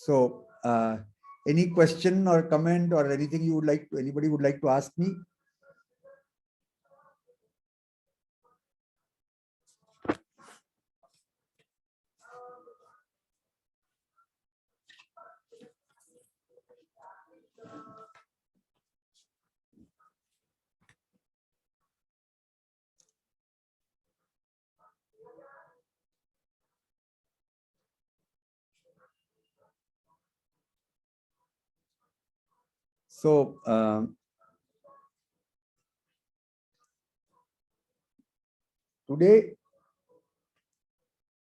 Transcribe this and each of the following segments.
So, any question or comment or anything you would like to, anybody would like to ask me? So, today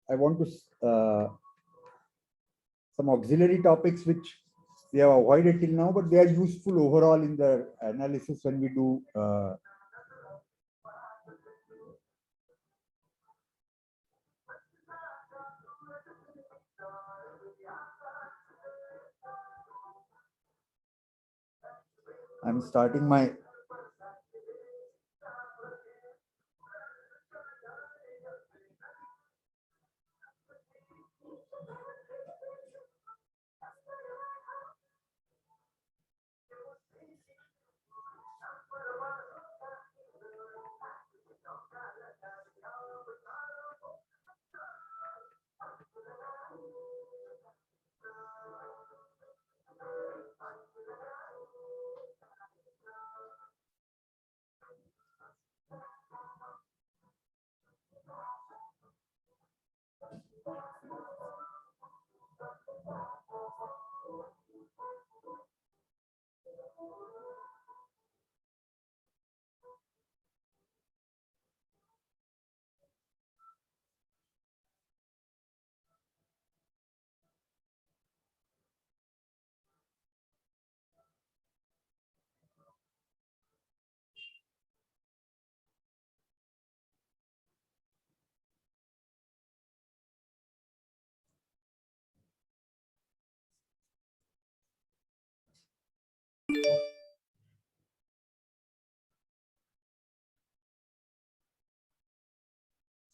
I want to some auxiliary topics which we have avoided till now, but they are useful overall in the analysis when we do I'm starting my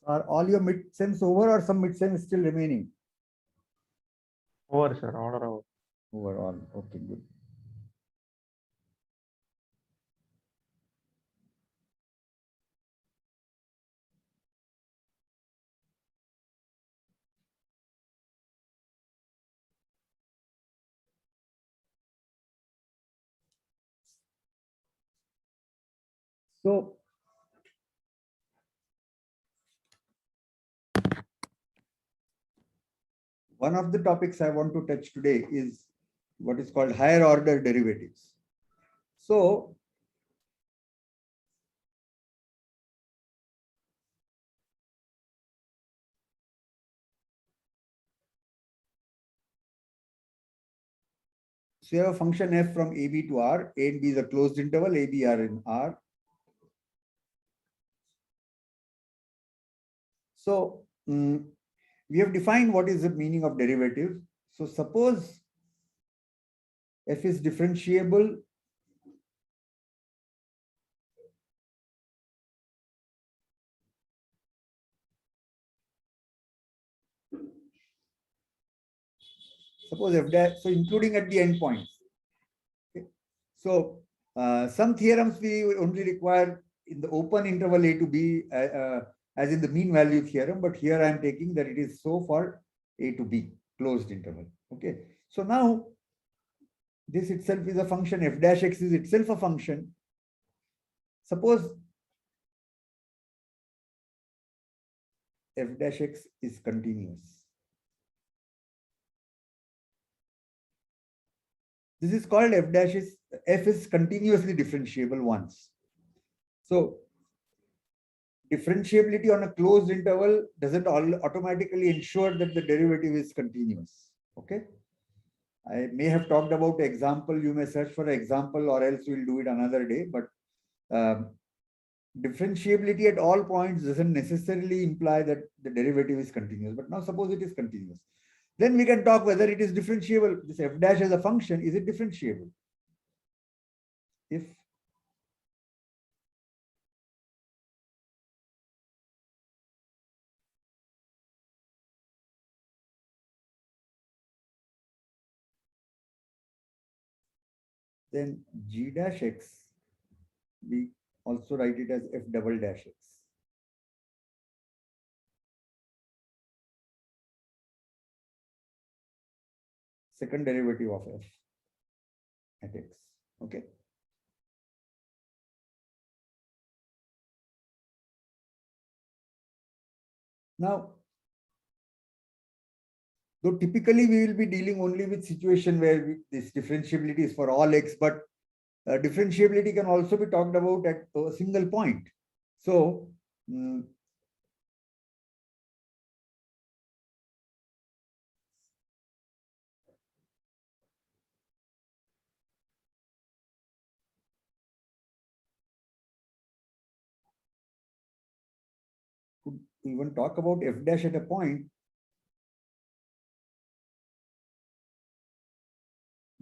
are all your mid-sems over or some mid-sems still remaining? Over, sir. Order over. Overall, okay, good. So, one of the topics I want to touch today is what is called higher order derivatives. So, we have a function f from AB to R. A and B is a closed interval, A, B are in R. So, we have defined what is the meaning of derivative. So, suppose f is differentiable suppose f dash, so including at the endpoints. Okay. So, some theorems we only require in the open interval A to B as in the mean value theorem, but here I am taking that it is so for A to B, closed interval. Okay. So now this itself is a function, f dash x is itself a function. Suppose f dash x is continuous. This is called f is continuously differentiable once. So differentiability on a closed interval doesn't automatically ensure that the derivative is continuous. Okay. I may have talked about example. You may search for an example or else we'll do it another day. But differentiability at all points doesn't necessarily imply that the derivative is continuous. But now suppose it is continuous. Then we can talk whether it is differentiable. This f dash as a function, is it differentiable? If then g dash x, we also write it as f double dash x. Second derivative of f at x. Okay. Now, though typically we will be dealing only with situation where this differentiability is for all x, but differentiability can also be talked about at a single point. So, could even talk about f dash at a point,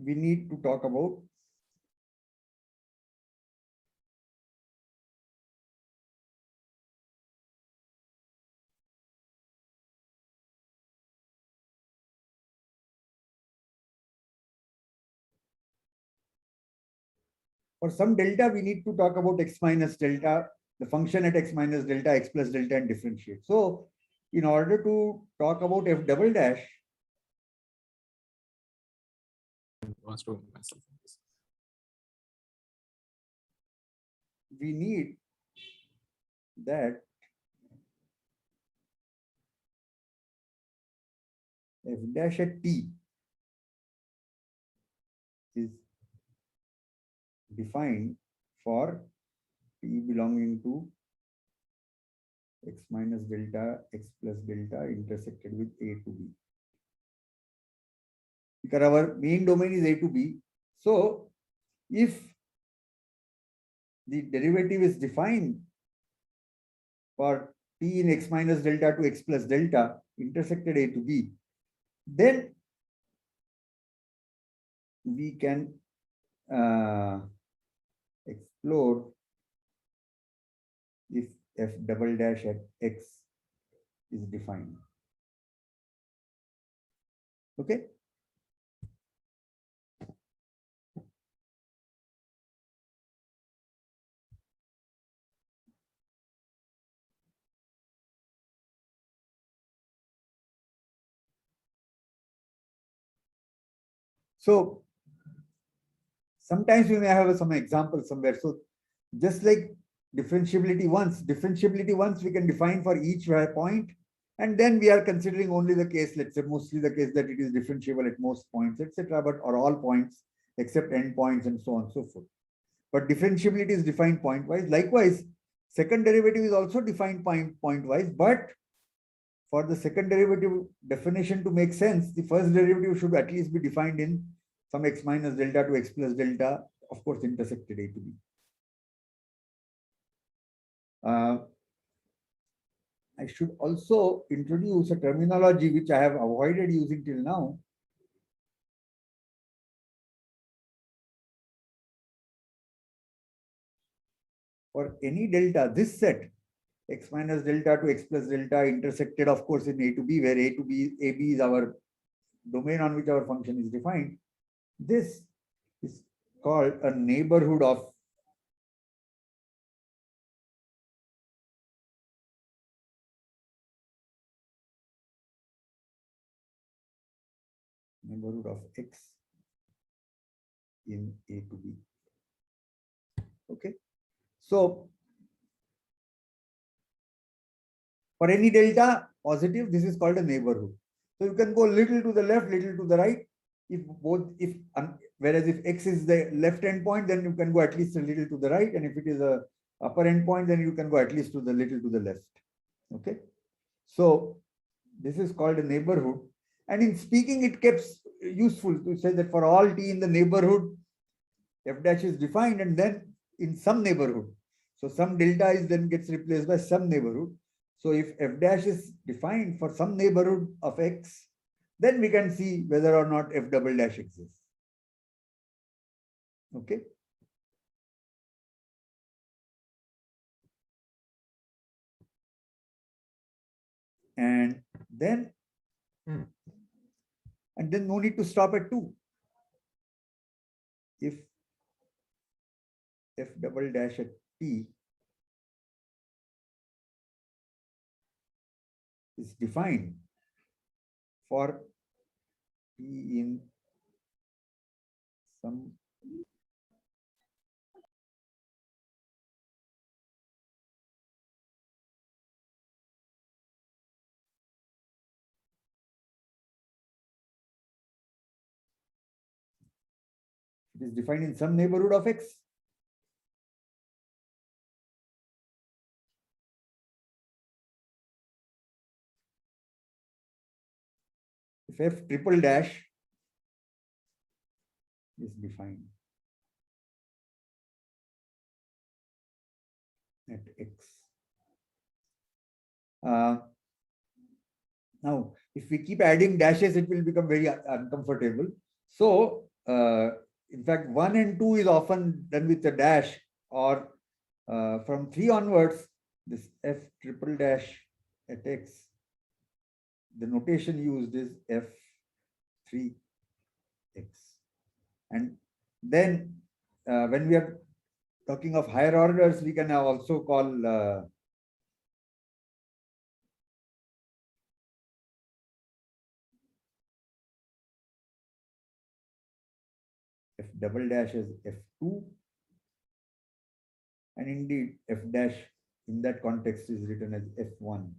we need to talk about for some delta, we need to talk about x minus delta, the function at x minus delta, x plus delta, and differentiate. So, in order to talk about f double dash, we need that f dash at t is defined for t belonging to x minus delta, x plus delta intersected with a to b. Because our main domain is a to b. So, if the derivative is defined for t in x minus delta to x plus delta intersected a to b, then we can explore if f double dash at x is defined. Okay. So sometimes we may have some example somewhere. So just like differentiability once we can define for each point, and then we are considering only the case, let's say mostly the case that it is differentiable at most points, etc., but or all points except end points and so on and so forth. But differentiability is defined point-wise. Likewise, second derivative is also defined point-wise, but for the second derivative definition to make sense, the first derivative should at least be defined in some x minus delta to x plus delta, of course, intersected a to b. I should also introduce a terminology which I have avoided using till now. For any delta, this set, x minus delta to x plus delta intersected, of course, in a to b, where a to b, ab is our domain on which our function is defined. This is called a neighborhood of x in a to b. Okay. So for any delta positive, this is called a neighborhood. So you can go little to the left, little to the right. If whereas if x is the left endpoint, then you can go at least a little to the right, and if it is a upper endpoint, then you can go at least to the little to the left. Okay. So this is called a neighborhood, and in speaking, it gets useful to say that for all t in the neighborhood, f dash is defined, and then in some neighborhood. So some delta is then gets replaced by some neighborhood. So if f dash is defined for some neighborhood of x, then we can see whether or not f double dash exists. Okay. And then no need to stop at 2. If f double dash at t is defined for t in some it is defined in some neighborhood of x. If f triple dash is defined at x. Now, if we keep adding dashes, it will become very uncomfortable. So, in fact, 1 and 2 is often done with a dash, or from 3 onwards, this f triple dash at x, the notation used is f3x. And then when we are talking of higher orders, we can also call f double dash as f2, and indeed f dash in that context is written as f1.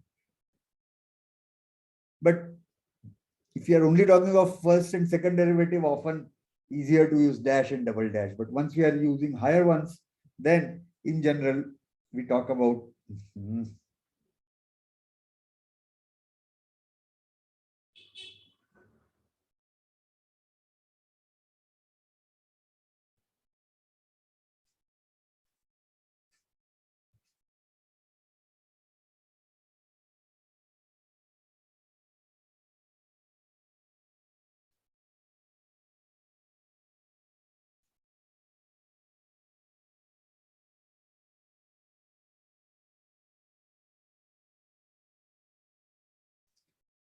But if you are only talking of first and second derivative, often easier to use dash and double dash. But once we are using higher ones, then in general, we talk about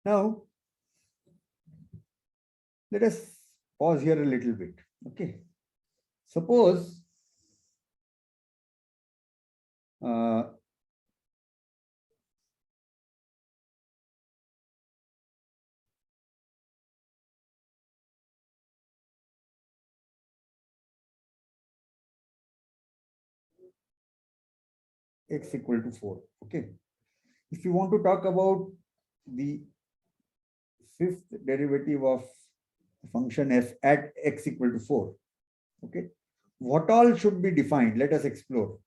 now, let us pause here a little bit. Okay. Suppose x equal to 4. Okay. If you want to talk about the fifth derivative of function f at x equal to 4, okay, what all should be defined? Let us explore.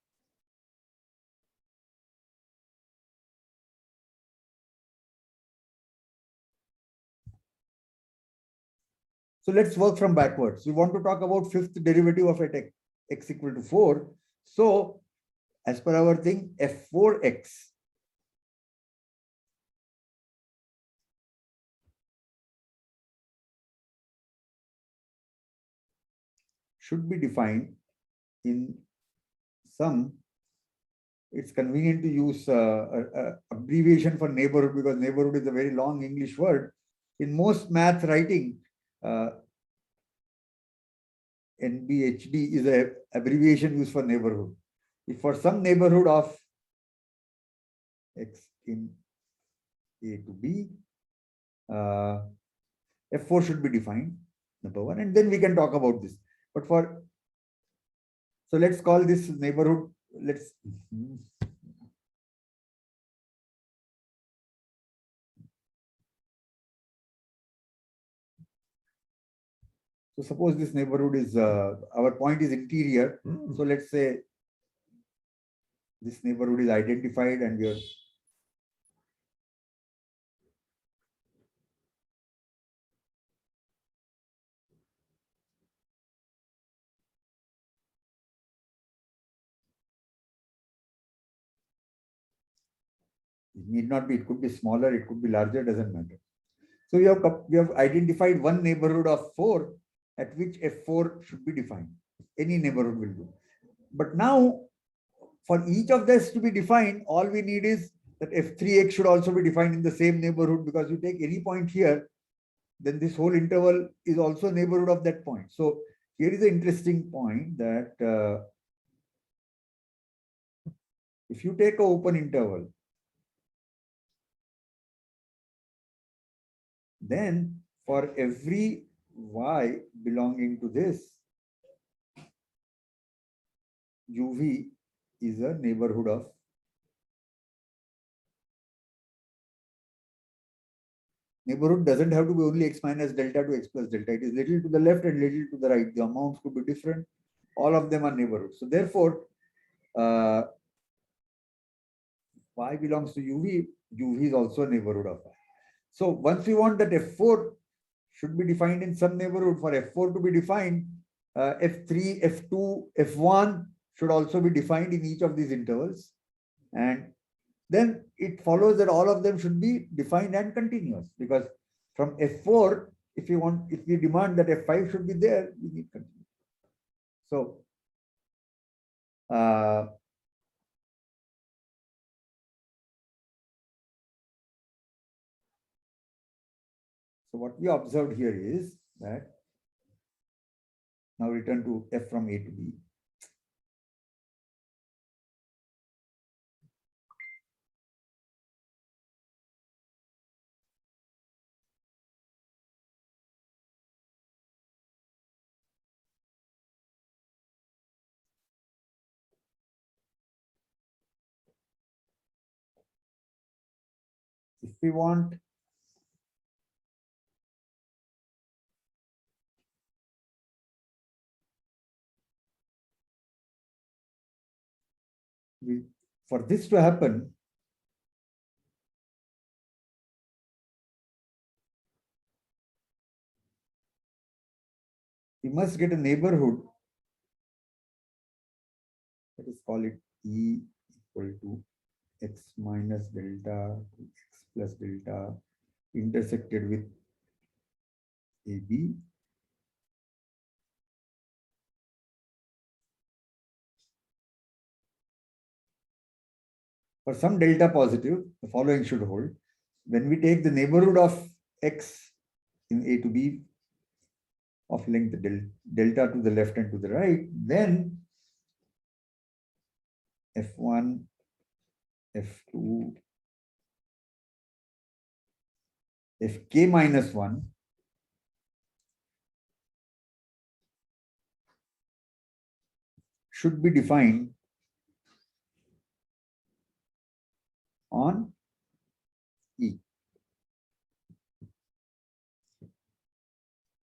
So let's work from backwards. We want to talk about fifth derivative of at x equal to 4. So as per our thing, f4x should be defined in some, it's convenient to use abbreviation for neighborhood, because neighborhood is a very long English word. In most math writing, NBHD is an abbreviation used for neighborhood. If for some neighborhood of x in A to B, F4 should be defined, number one, and then we can talk about this. But for, so let's call this neighborhood, let's, so suppose this neighborhood is, our point is interior. So let's say this neighborhood is identified and we are, it need not be, it could be smaller, it could be larger, doesn't matter. So we have identified one neighborhood of 4 at which F4 should be defined. Any neighborhood will do. But now, for each of this to be defined, all we need is that F3x should also be defined in the same neighborhood, because you take any point here, then this whole interval is also a neighborhood of that point. So here is an interesting point that If you take an open interval, then for every y belonging to this, uv is a neighborhood of neighborhood doesn't have to be only x minus delta to x plus delta. It is little to the left and little to the right. The amounts could be different. All of them are neighborhoods. So therefore, y belongs to uv. uv is also a neighborhood of y. So once we want that f4 should be defined in some neighborhood, for f4 to be defined, f3, f2, f1 should also be defined in each of these intervals. And then it follows that all of them should be defined and continuous, because from f4, if we demand that f5 should be there, we need continuous. So so what we observed here is that now return to f from a to b. If we want for this to happen, we must get a neighborhood, let us call it E equal to x minus delta to x plus delta intersected with AB. For some delta positive, the following should hold. When we take the neighborhood of x in A to B of length delta to the left and to the right, then f1, f2, fk minus 1 should be defined on E.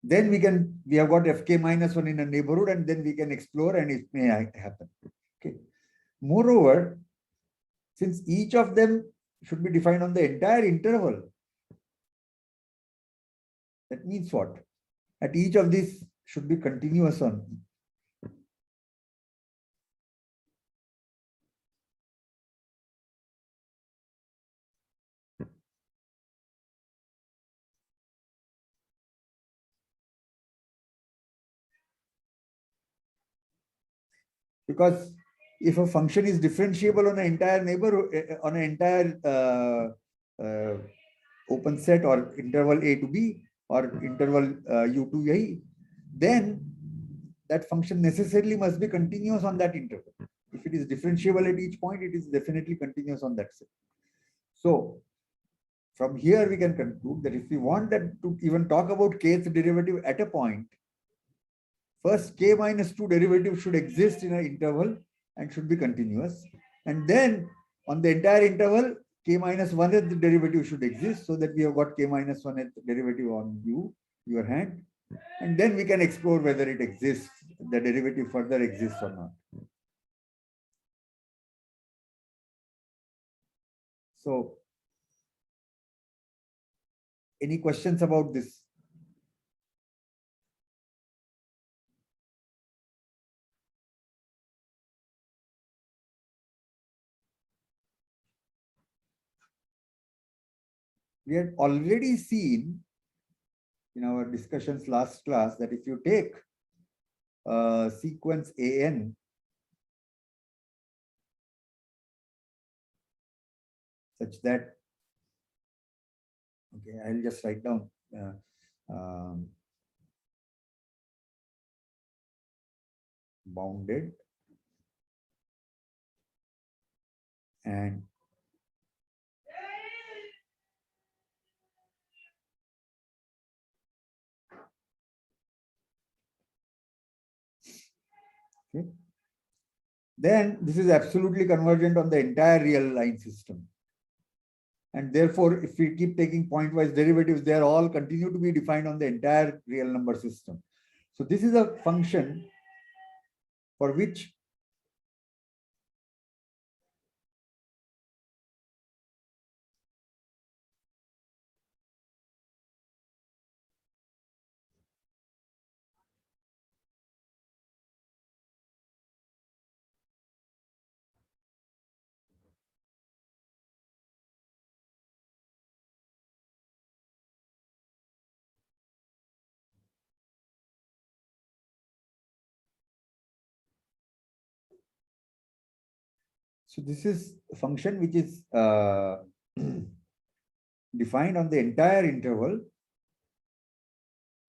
Then we have got fk minus 1 in a neighborhood, and then we can explore and it may happen. Okay. Moreover, since each of them should be defined on the entire interval, that means what? At each of these should be continuous on E. Because if a function is differentiable on an entire neighborhood, on an entire open set or interval A to B or interval U to A, then that function necessarily must be continuous on that interval. If it is differentiable at each point, it is definitely continuous on that set. So from here we can conclude that if we want that to even talk about kth derivative at a point, first k minus 2 derivative should exist in an interval and should be continuous. And then on the entire interval, k minus 1th derivative should exist, so that we have got k minus 1th derivative on your hand. And then we can explore whether it exists, the derivative further exists or not. So, any questions about this? We had already seen in our discussions last class that if you take sequence AN, such that, okay, I'll just write down bounded And okay. Then this is absolutely convergent on the entire real line system. And therefore, if we keep taking pointwise derivatives, they are all continue to be defined on the entire real number system. So this is a function for which so this is a function which is defined on the entire interval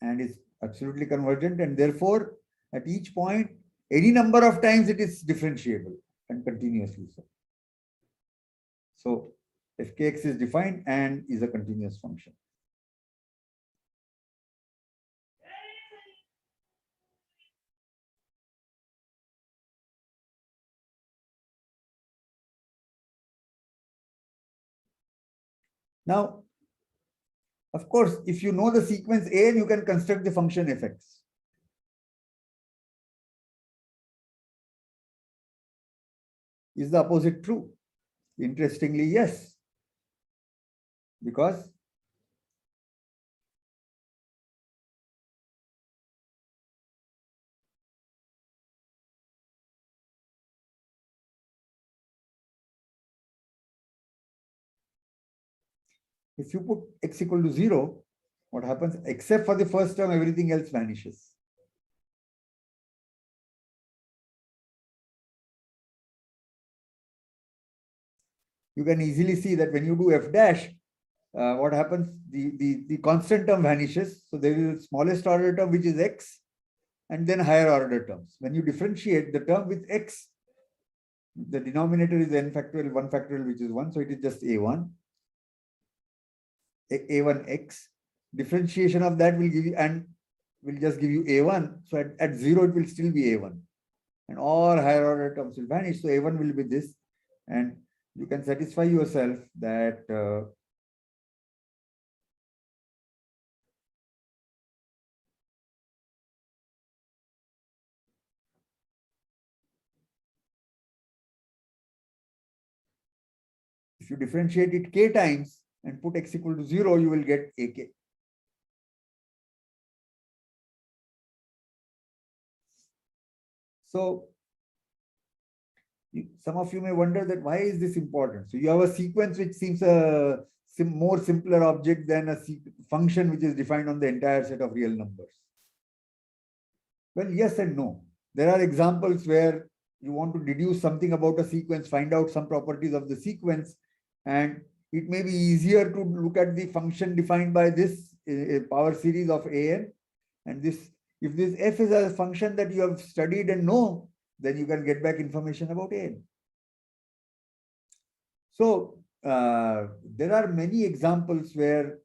and is absolutely convergent, and therefore at each point any number of times it is differentiable and continuously so. So fkx is defined and is a continuous function. Now, of course, if you know the sequence A, you can construct the function fx. Is the opposite true? Interestingly, yes. Because if you put x equal to 0, what happens? Except for the first term, everything else vanishes. You can easily see that when you do f dash, what happens? The constant term vanishes. So there is the smallest order term, which is x, and then higher order terms. When you differentiate the term with x, the denominator is n factorial, 1 factorial, which is 1. So it is just a1. A1x. Differentiation of that will give you, and will just give you a1. So at 0, it will still be a1. And all higher order terms will vanish. So a1 will be this. And you can satisfy yourself that if you differentiate it k times and put x equal to 0, you will get ak. So some of you may wonder that why is this important? So you have a sequence which seems a more simpler object than a function which is defined on the entire set of real numbers. Well, yes and no. There are examples where you want to deduce something about a sequence, find out some properties of the sequence, and it may be easier to look at the function defined by this power series of an, and this, if this f is a function that you have studied and know, then you can get back information about an. So there are many examples where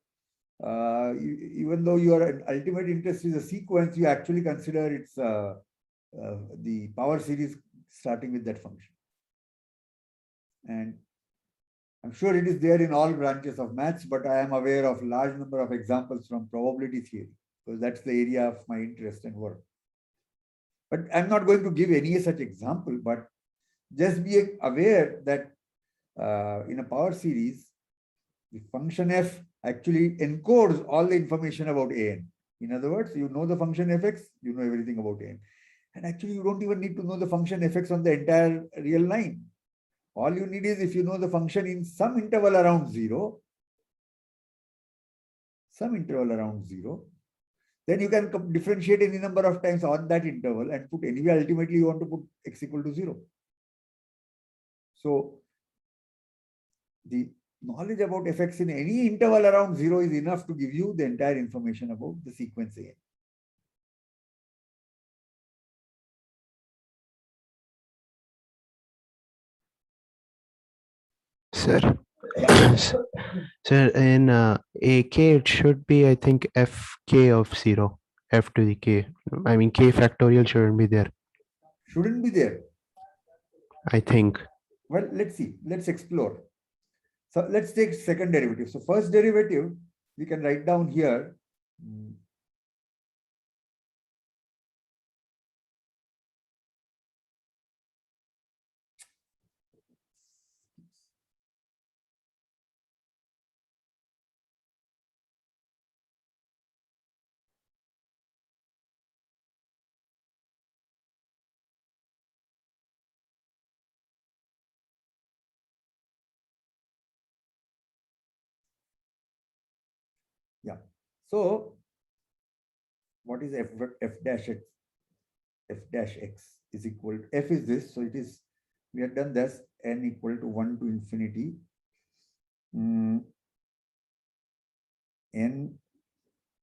even though your ultimate interest is a sequence, you actually consider its the power series starting with that function. And I'm sure it is there in all branches of maths, but I am aware of large number of examples from probability theory, because that's the area of my interest and work. But I'm not going to give any such example, but just be aware that in a power series, the function f actually encodes all the information about an. In other words, you know the function fx, you know everything about an. And actually, you don't even need to know the function fx on the entire real line. All you need is if you know the function in some interval around 0, then you can differentiate any number of times on that interval and put anyway, ultimately you want to put x equal to 0. So the knowledge about fx in any interval around 0 is enough to give you the entire information about the sequence an. sir. Yeah. Sir, in AK, it should be, I think, Fk of 0. F to the k. I mean, k factorial shouldn't be there, Shouldn't be there. I think. Well, let's see. Let's explore. So let's take second derivative. So first derivative, we can write down here. Yeah. So what is f dash x? F dash x is equal to f is this. So it is, we have done this, n equal to 1 to infinity. N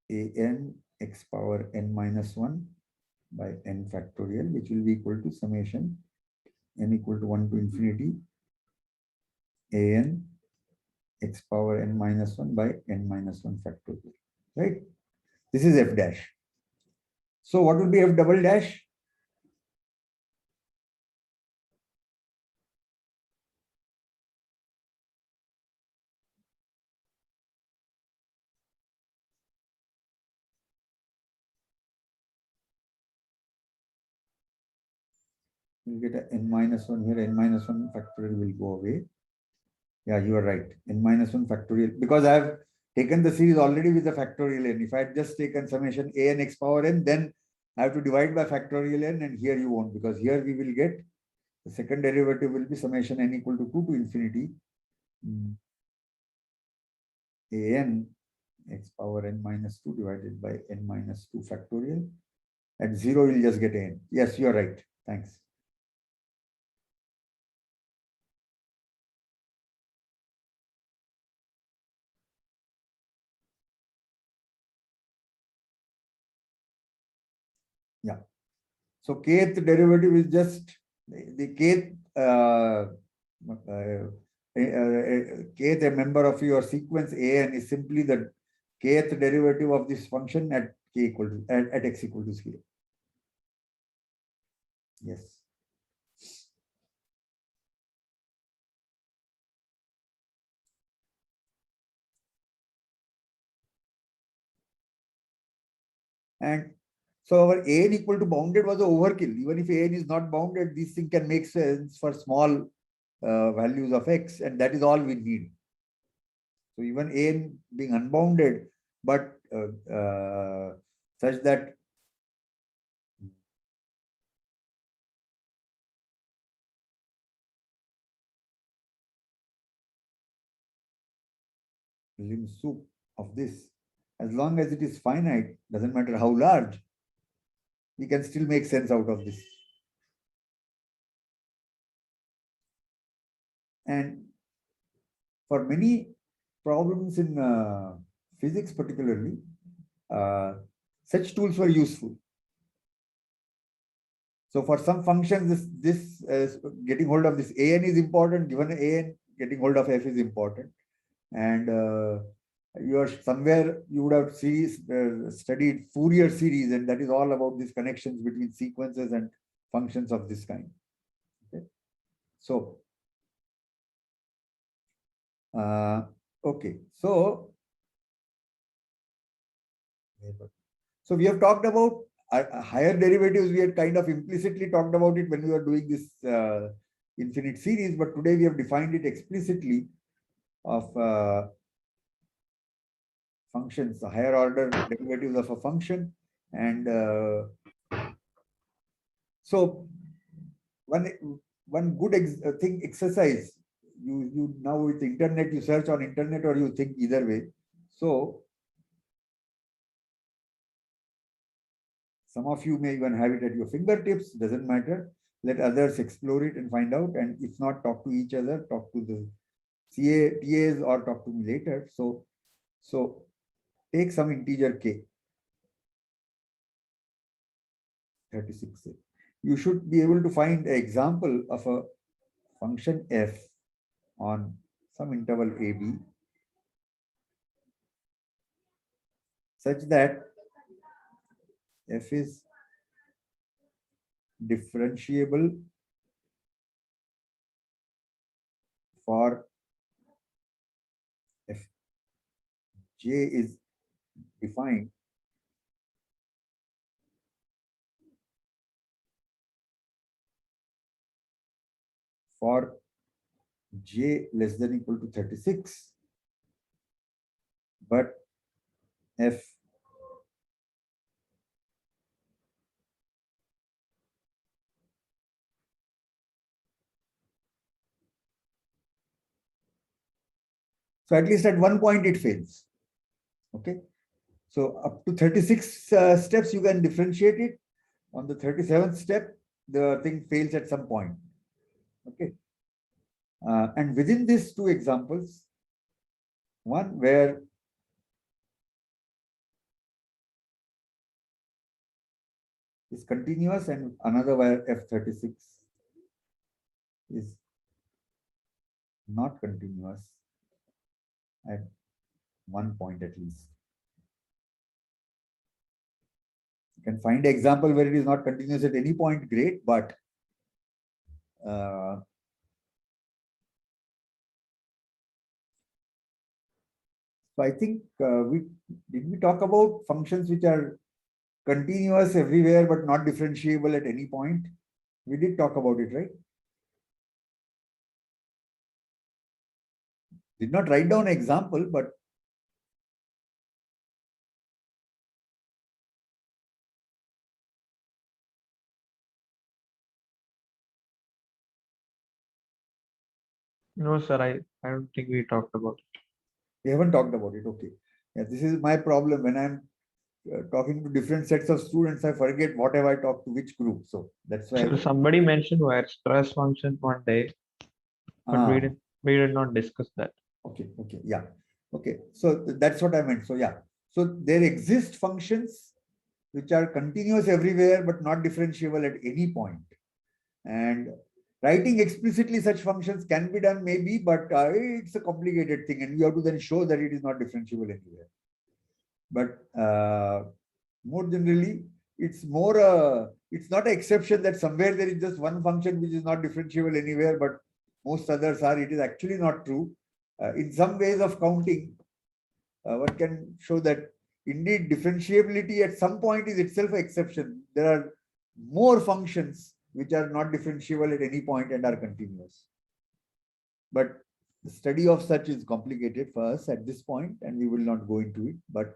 a n x power n minus 1 by n factorial, which will be equal to summation n equal to 1 to infinity a n x power n minus 1 by n minus 1 factorial, right? This is f dash. So what will be f double dash? You get a n minus 1 here, n minus 1 factorial will go away. Yeah, you are right. N minus 1 factorial, because I have taken the series already with the factorial n. If I had just taken summation a n x power n, then I have to divide by factorial n, and here you won't, because here we will get the second derivative will be summation n equal to 2 to infinity a n x power n minus 2 divided by n minus 2 factorial. At 0, you'll just get a n. Yes, you are right. Thanks. Yeah. So kth derivative is just the kth kth a member of your sequence an is simply the kth derivative of this function at k equal to at x equal to 0. Yes. And so our an equal to bounded was an overkill. Even if an is not bounded, this thing can make sense for small values of x, and that is all we need. So even an being unbounded, but such that lim soup of this, as long as it is finite, doesn't matter how large, we can still make sense out of this. And for many problems in physics particularly, such tools were useful. So for some functions, this getting hold of this an is important. Given an, getting hold of f is important. And you are somewhere you would have studied Fourier series, and that is all about these connections between sequences and functions of this kind. Okay. So okay, so we have talked about higher derivatives. We had kind of implicitly talked about it when we were doing this infinite series, but today we have defined it explicitly of functions, the higher order derivatives of a function. And so one good exercise, you now with internet, you search on internet or you think either way. So some of you may even have it at your fingertips, doesn't matter. Let others explore it and find out. And if not, talk to each other, talk to the TAs or talk to me later. So take some integer k, 36. You should be able to find an example of a function f on some interval AB such that f is differentiable for f j is defined for j less than equal to 36, but f so at least at one point it fails. Okay, so up to 36 steps you can differentiate it. On the 37th step, the thing fails at some point. Okay, and within these two examples, one where is continuous and another where f36 is not continuous at one point at least. You can find an example where it is not continuous at any point, great, but so I think we talk about functions which are continuous everywhere but not differentiable at any point? We did talk about it, right? Did not write down an example, but No, sir, I don't think we talked about it. we haven't talked about it. Okay. Yeah, this is my problem. When I'm talking to different sets of students, I forget what have I talked to which group. So that's why. So somebody mentioned wire stress function one day, but we did not discuss that. Okay, yeah. Okay, so that's what I meant. So yeah, so there exist functions which are continuous everywhere but not differentiable at any point. And writing explicitly such functions can be done maybe, but it's a complicated thing and you have to then show that it is not differentiable anywhere. But more generally, it's not an exception that somewhere there is just one function which is not differentiable anywhere, but most others are. It is actually not true. In some ways of counting, one can show that indeed differentiability at some point is itself an exception. There are more functions which are not differentiable at any point and are continuous. But the study of such is complicated for us at this point, and we will not go into it. But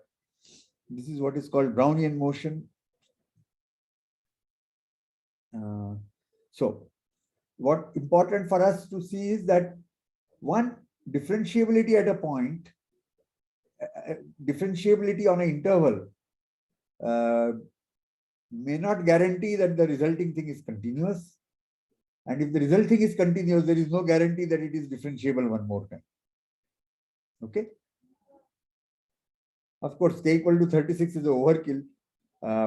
this is what is called Brownian motion. So what important for us to see is that one, differentiability at a point, differentiability on an interval may not guarantee that the resulting thing is continuous. And if the resulting is continuous, there is no guarantee that it is differentiable one more time. Okay. Of course, k equal to 36 is overkill.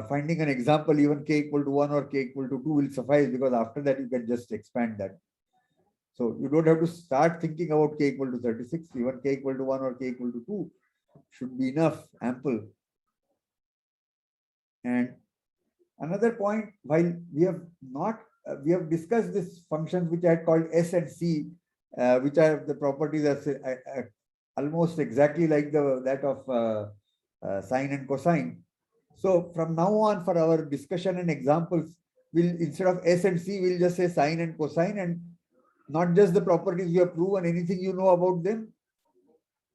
Finding an example, even k equal to 1 or k equal to 2 will suffice, because after that you can just expand that. So you don't have to start thinking about k equal to 36. Even k equal to 1 or k equal to 2 should be enough, ample. And another point, while we have discussed this functions which I had called S and C, which are the properties are almost exactly like that of sine and cosine. So from now on, for our discussion and examples, we'll, instead of S and C, we'll just say sine and cosine, and not just the properties you have proven, anything you know about them,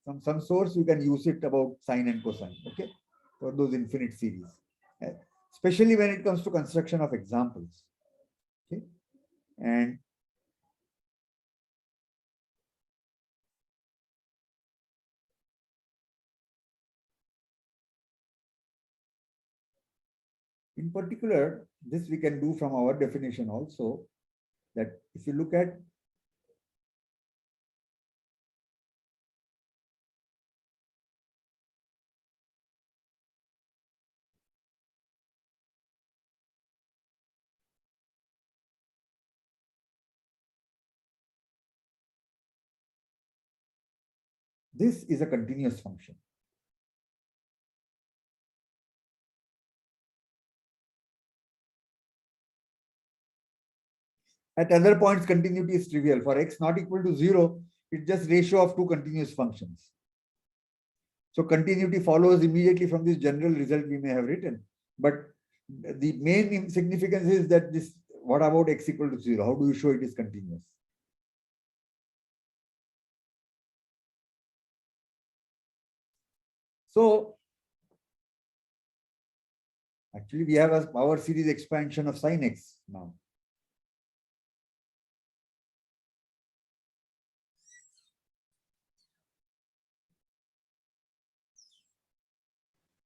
from some source you can use it about sine and cosine, okay, for those infinite series, especially when it comes to construction of examples. Okay, and in particular, this we can do from our definition also, that if you look at This is a continuous function. At other points, continuity is trivial. For x not equal to 0, it's just ratio of two continuous functions. So continuity follows immediately from this general result we may have written. But the main significance is that this, what about x equal to 0? How do you show it is continuous? So actually we have a power series expansion of sin x now.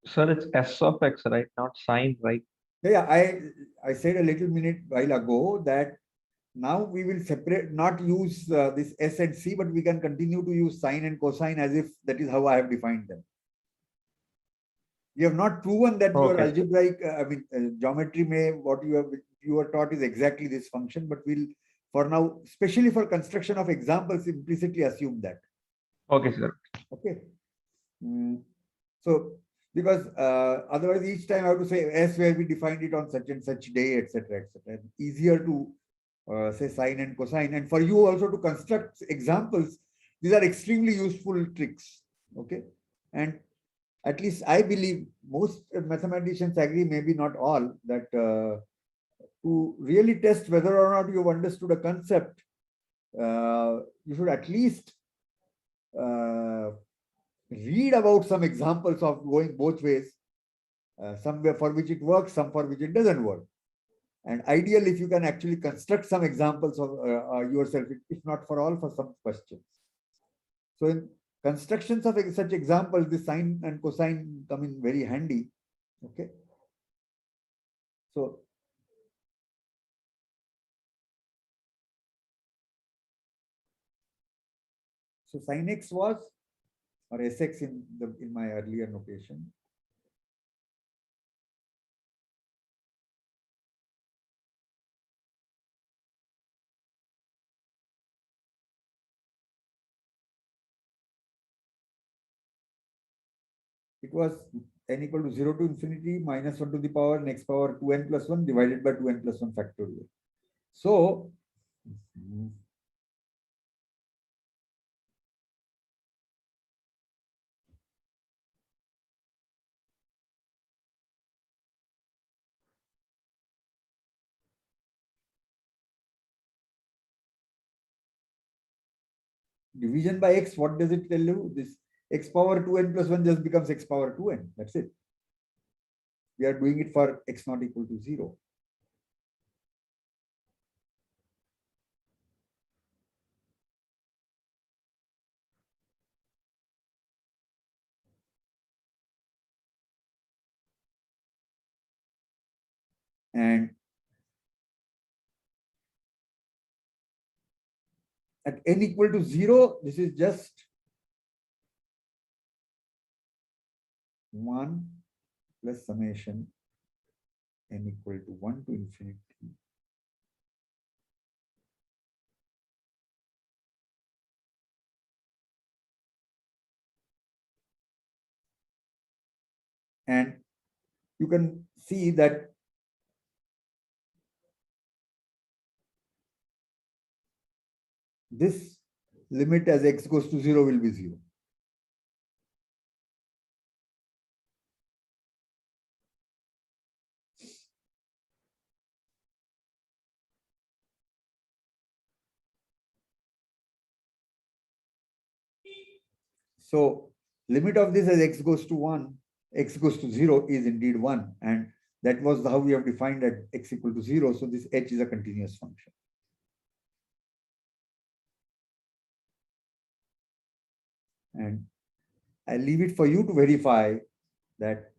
Sir, it's S of X, right? Not sine, right? Yeah, I said a little minute while ago that now we will separate, not use this S and C, but we can continue to use sine and cosine as if that is how I have defined them. We have not proven that your Okay. algebraic, geometry may, what you were taught is exactly this function, but we'll, for now, especially for construction of examples, implicitly assume that. Okay, sir. Okay. So, because otherwise each time I have to say S where we defined it on such and such day, etc., etc. Easier to say sine and cosine, and for you also to construct examples. These are extremely useful tricks. Okay, and at least I believe most mathematicians agree, maybe not all, that to really test whether or not you've understood a concept, you should at least read about some examples of going both ways, some for which it works, some for which it doesn't work. And ideal if you can actually construct some examples of yourself, if not for all, for some questions. So in constructions of such examples, the sine and cosine come in very handy. Okay. So sin x was, or sx in my earlier notation, it was n equal to 0 to infinity minus 1 to the power n x power 2n plus 1 divided by 2n plus 1 factorial. So division by x, what does it tell you? This x power 2n plus 1 just becomes x power 2n. That's it. We are doing it for x not equal to 0. And at n equal to 0, this is just 1 plus summation n equal to 1 to infinity. And you can see that this limit as x goes to 0 will be 0. So limit of this as x goes to 1, x goes to 0 is indeed 1. And that was how we have defined at x equal to 0. So this h is a continuous function. And I leave it for you to verify that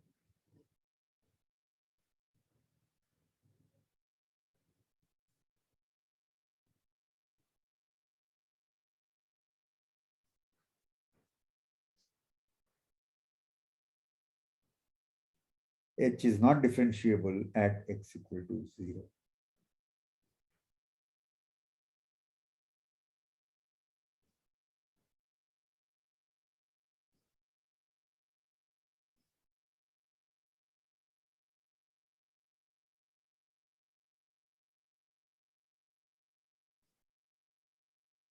h is not differentiable at x equal to 0.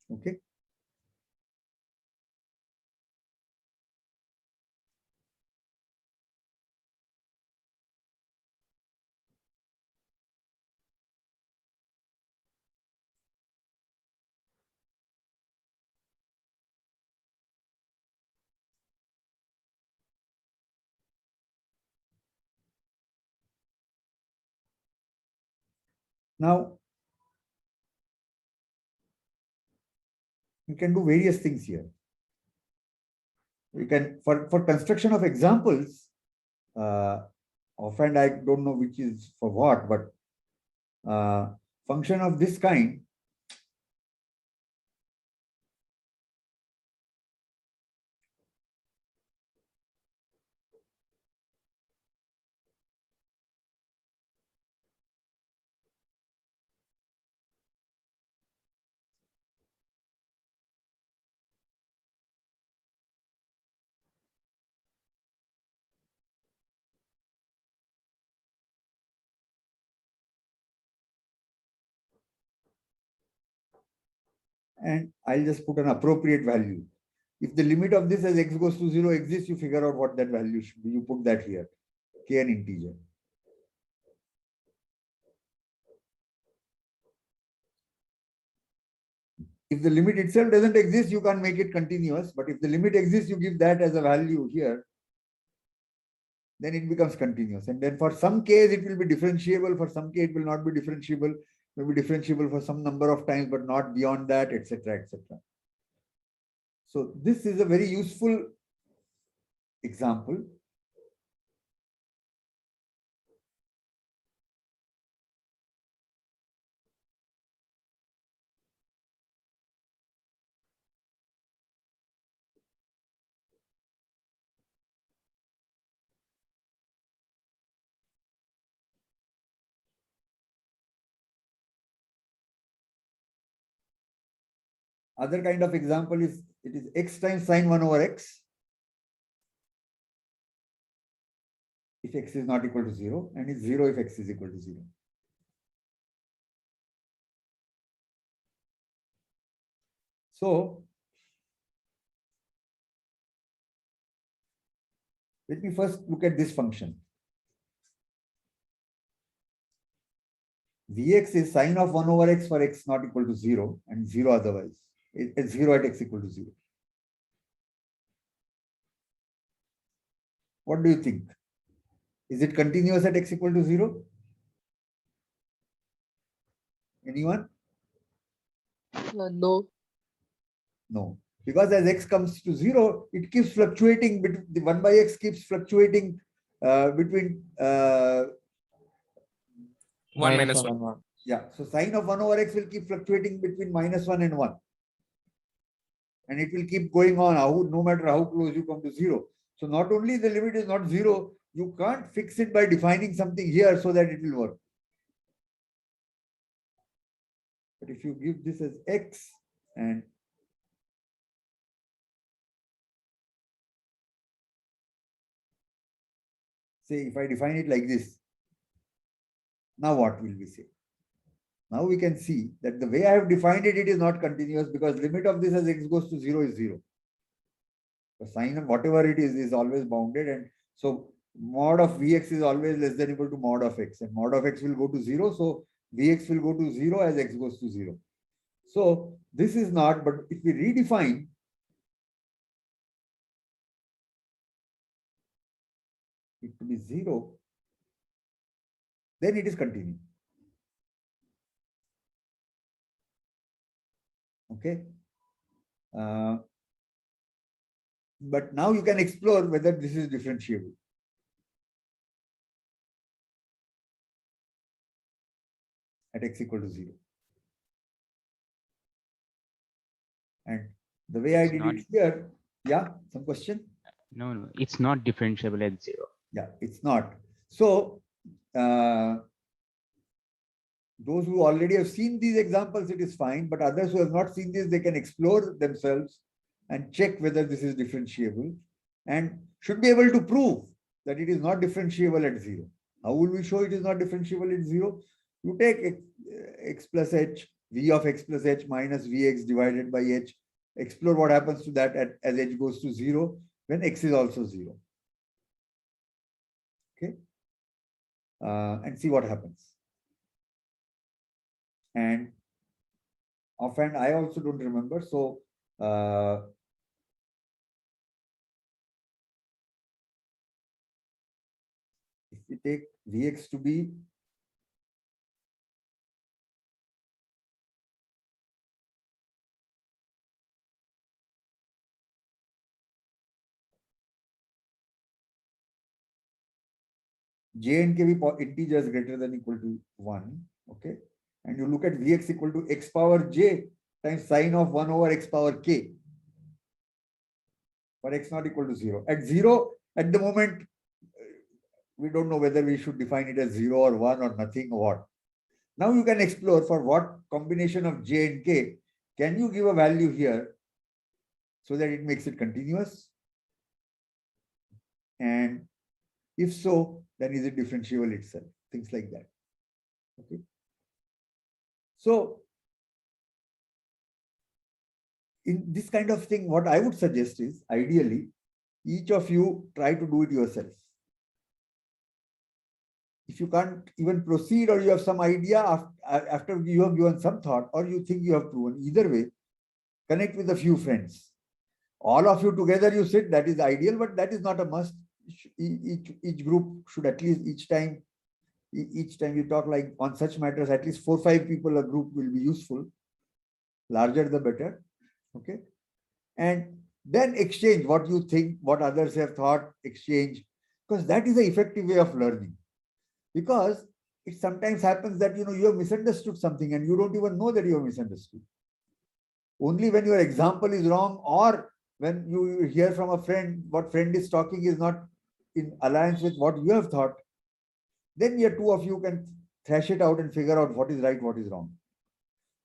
Okay. Now, you can do various things here. You can, for construction of examples, often I don't know which is for what, but function of this kind and I'll just put an appropriate value. If the limit of this as x goes to 0 exists, you figure out what that value should be. You put that here, k an integer. If the limit itself doesn't exist, you can't make it continuous. But if the limit exists, you give that as a value here, then it becomes continuous. And then for some case, it will be differentiable. For some case, it will not be differentiable. It will be differentiable for some number of times, but not beyond that, etc., etc. So this is a very useful example. Other kind of example is, it is x times sine 1 over x. If x is not equal to 0, and it's 0 if x is equal to 0. So let me first look at this function. Vx is sine of 1 over x for x not equal to 0 and 0 otherwise. It's 0 at x equal to 0. What do you think? Is it continuous at x equal to 0? Anyone? No. No. Because as x comes to 0, it keeps fluctuating. The 1 by x keeps fluctuating between 1 minus 1. and 1. yeah. So sine of 1 over x will keep fluctuating between -1 and 1. And it will keep going on no matter how close you come to 0. So not only the limit is not 0, you can't fix it by defining something here so that it will work. But if you give this as x and say if I define it like this, now what will we say? Now we can see that the way I have defined it, it is not continuous because limit of this as x goes to 0 is 0. The sine of whatever it is always bounded, and so mod of Vx is always less than equal to mod of x, and mod of x will go to 0. So Vx will go to 0 as x goes to 0. So this is not, but if we redefine it to be 0, then it is continuous. Okay. But now you can explore whether this is differentiable. At x equal to 0. And the way I It's did not- it here, yeah, some question? No, it's not differentiable at 0. Yeah, it's not. So, those who already have seen these examples, it is fine. But others who have not seen this, they can explore themselves and check whether this is differentiable and should be able to prove that it is not differentiable at 0. How will we show it is not differentiable at 0? You take x plus h v of x plus h minus vx divided by h. Explore what happens to that as h goes to 0 when x is also 0. Okay. And see what happens. And offhand, I also don't remember. So if we take Vx to be j and k be integers greater than equal to 1, okay, and you look at Vx equal to x power j times sine of 1 over x power k for x not equal to 0. At 0, at the moment, we don't know whether we should define it as 0 or 1 or nothing or what. Now you can explore for what combination of j and k can you give a value here so that it makes it continuous, and if so, then is it differentiable itself? Things like that. Okay. So in this kind of thing, what I would suggest is ideally, each of you try to do it yourself. If you can't even proceed or you have some idea after you have given some thought or you think you have proven, either way, connect with a few friends. All of you together you sit, that is ideal, but that is not a must. Each group should at least each time you talk like on such matters, at least 4 or 5 people a group will be useful. Larger the better. Okay. And then exchange what you think, what others have thought, exchange, because that is the effective way of learning. Because it sometimes happens that you have misunderstood something and you don't even know that you have misunderstood. Only when your example is wrong or when you hear from a friend what friend is talking is not in alliance with what you have thought, then your two of you can thrash it out and figure out what is right, what is wrong.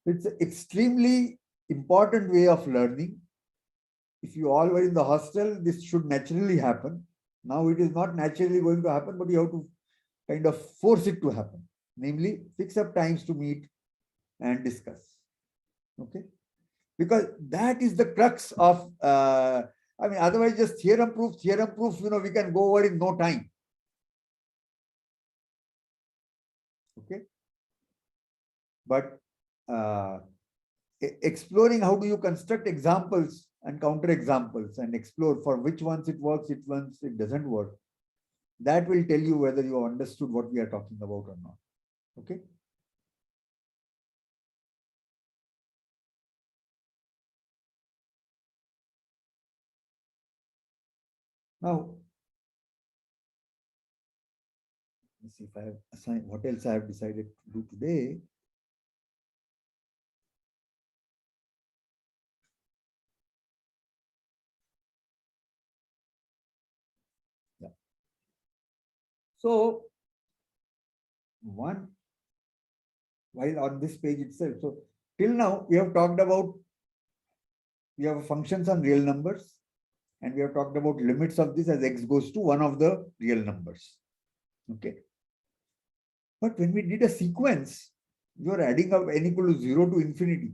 It's an extremely important way of learning. If you all were in the hostel, this should naturally happen. Now it is not naturally going to happen, but you have to kind of force it to happen. Namely, fix up times to meet and discuss. Okay. Because that is the crux of, otherwise just theorem proof, we can go over in no time. Okay. But exploring how do you construct examples and counter examples and explore for which ones it works, which ones it doesn't work. That will tell you whether you understood what we are talking about or not. Okay. Now, let's see if I have assigned what else I have decided to do today. Yeah. So, while on this page itself, so till now we have talked about, we have functions on real numbers, and we have talked about limits of this as x goes to one of the real numbers. Okay. But when we did a sequence, you are adding up n equal to 0 to infinity.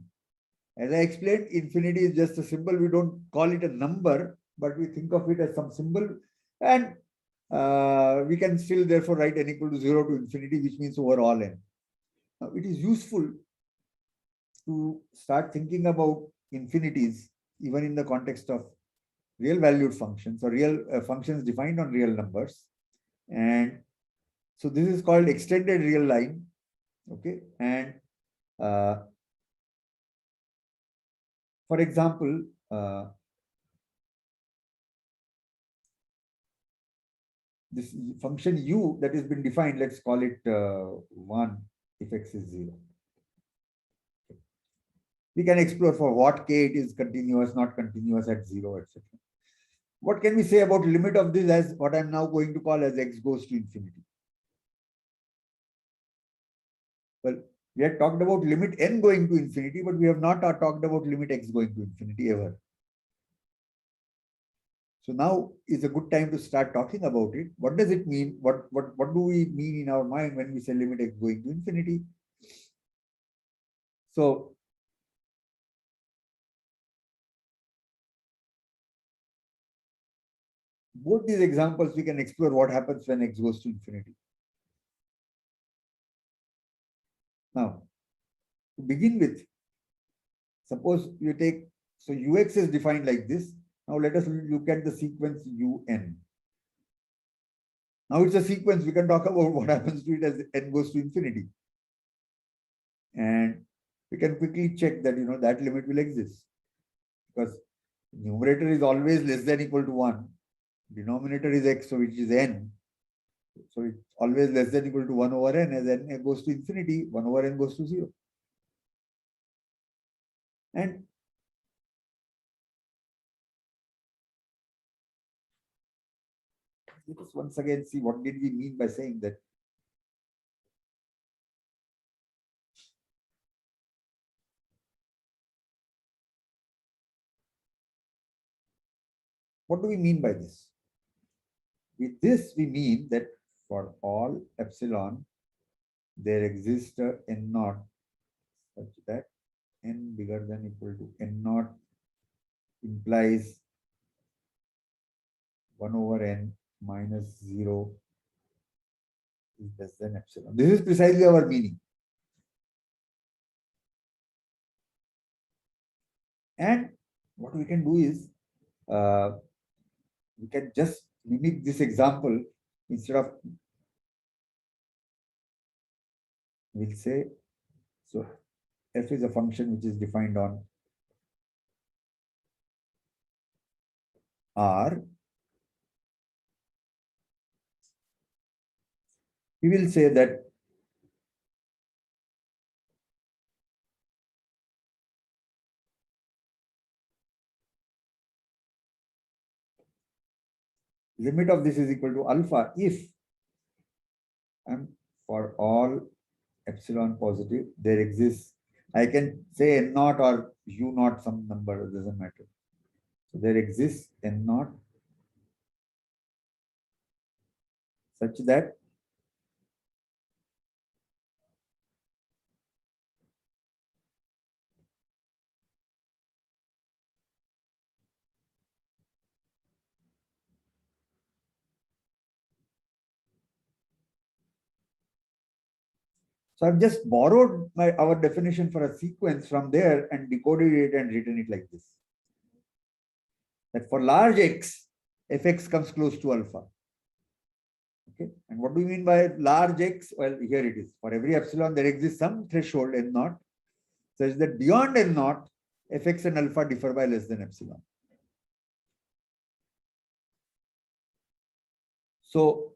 As I explained, infinity is just a symbol. We don't call it a number, but we think of it as some symbol. And we can still therefore write n equal to 0 to infinity, which means over all n. Now, it is useful to start thinking about infinities, even in the context of real valued functions or real functions defined on real numbers. And so this is called extended real line. Okay. And for example, this function u that has been defined, let's call it 1 if x is 0. We can explore for what k it is continuous, not continuous at 0, etc. What can we say about limit of this as what I'm now going to call as x goes to infinity? Well, we had talked about limit n going to infinity, but we have not talked about limit x going to infinity ever. So now is a good time to start talking about it. What does it mean? What do we mean in our mind when we say limit x going to infinity? So both these examples, we can explore what happens when x goes to infinity. Now, to begin with, suppose you take, so ux is defined like this. Now let us look at the sequence un. Now it's a sequence, we can talk about what happens to it as n goes to infinity. And we can quickly check that, that limit will exist. Because numerator is always less than equal to 1. Denominator is x, so which is n. So it's always less than equal to 1 over n. As n goes to infinity, 1 over n goes to 0. And let us once again see what did we mean by saying that. What do we mean by this? With this, we mean that for all epsilon, there exists a n naught such that n bigger than equal to n naught implies 1 over n minus 0 is less than epsilon. This is precisely our meaning. And what we can do is, we can just mimic this example. Instead of, we'll say, so f is a function which is defined on R. We will say that limit of this is equal to alpha if, and for all epsilon positive, there exists, I can say n naught or u naught, some number, it doesn't matter. So there exists n naught such that so I've just borrowed our definition for a sequence from there and decoded it and written it like this. That for large x, fx comes close to alpha. Okay. And what do we mean by large x? Well, here it is. For every epsilon, there exists some threshold n naught, such that beyond n naught, fx and alpha differ by less than epsilon. So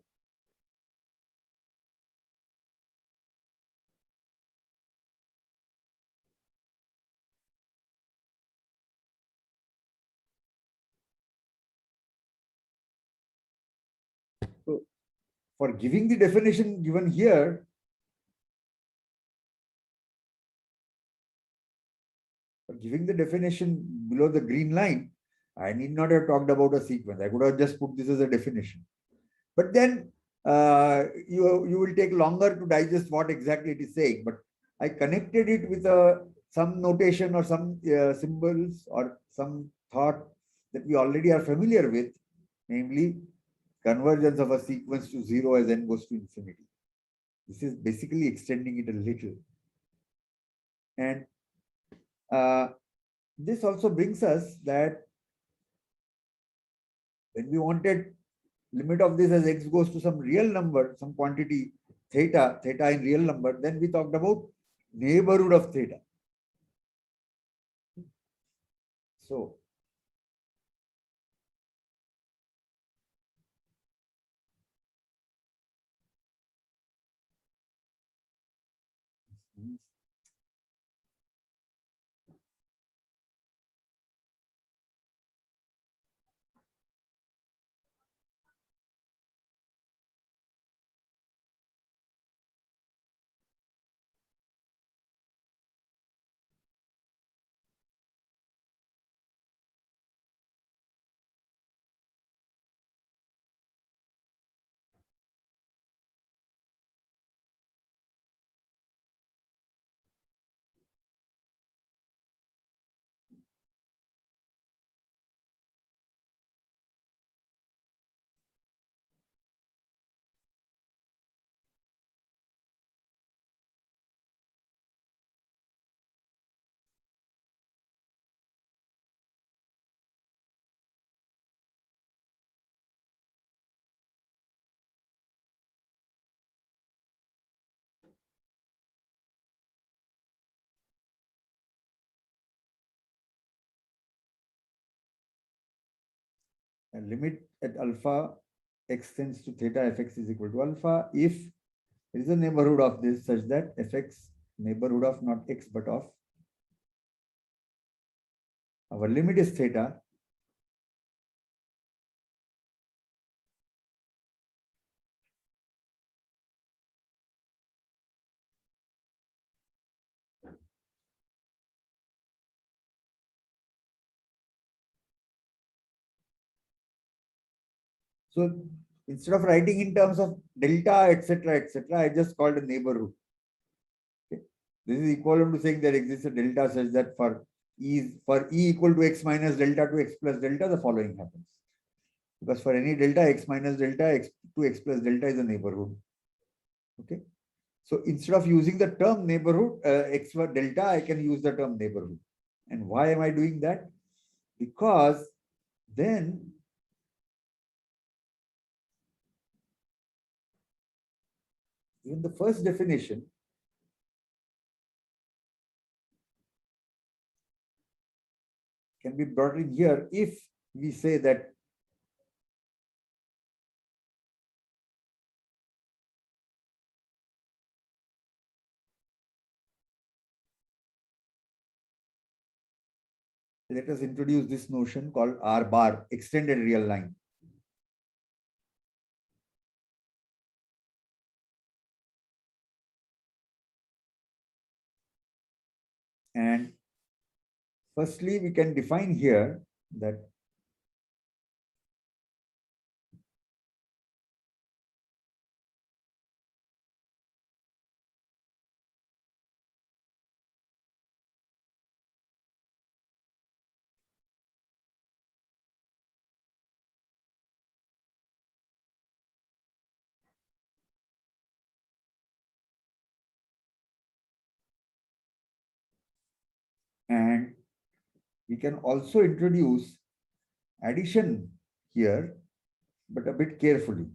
for giving the definition given here, for giving the definition below the green line, I need not have talked about a sequence. I could have just put this as a definition. But then you will take longer to digest what exactly it is saying. But I connected it with some notation or some symbols or some thought that we already are familiar with, namely convergence of a sequence to 0 as n goes to infinity. This is basically extending it a little. And this also brings us that when we wanted limit of this as x goes to some real number, some quantity theta in real number, then we talked about neighborhood of theta. So and limit at alpha x tends to theta fx is equal to alpha if there is a neighborhood of this such that fx neighborhood of not x but of our limit is theta. So instead of writing in terms of delta, etc., I just called a neighborhood. Okay. This is equivalent to saying there exists a delta such that for e equal to x minus delta to x plus delta, the following happens. Because for any delta, x minus delta, x to x plus delta is a neighborhood. Okay. So instead of using the term neighborhood, x for delta, I can use the term neighborhood. And why am I doing that? Because then even the first definition can be brought in here if we say that let us introduce this notion called R bar, extended real line. And firstly, we can define here that and we can also introduce addition here, but a bit carefully.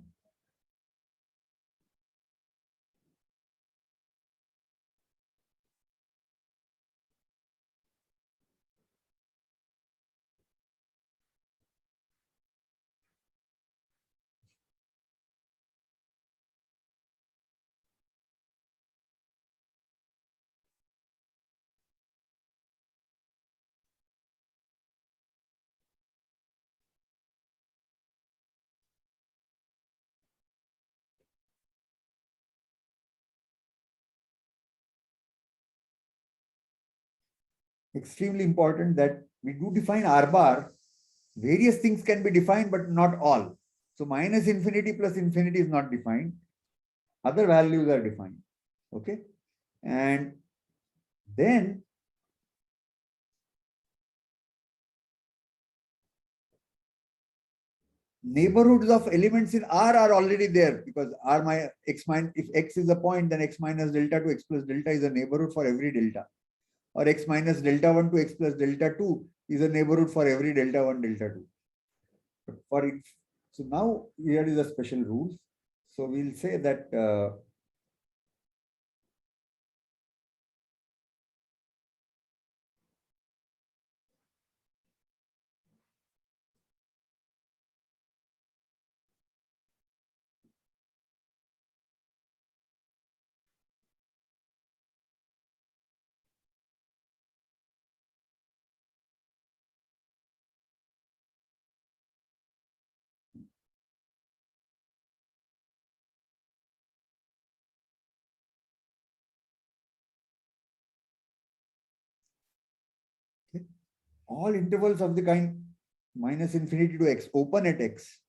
Extremely important that we do define R bar. Various things can be defined, but not all. So minus infinity plus infinity is not defined. Other values are defined. Okay. And then neighborhoods of elements in R are already there because R my x minus, if x is a point, then x minus delta to x plus delta is a neighborhood for every delta. Or x minus delta 1 to x plus delta 2 is a neighborhood for every delta 1, delta 2. But for it, so now here is a special rule. So we'll say that all intervals of the kind minus infinity to x open at x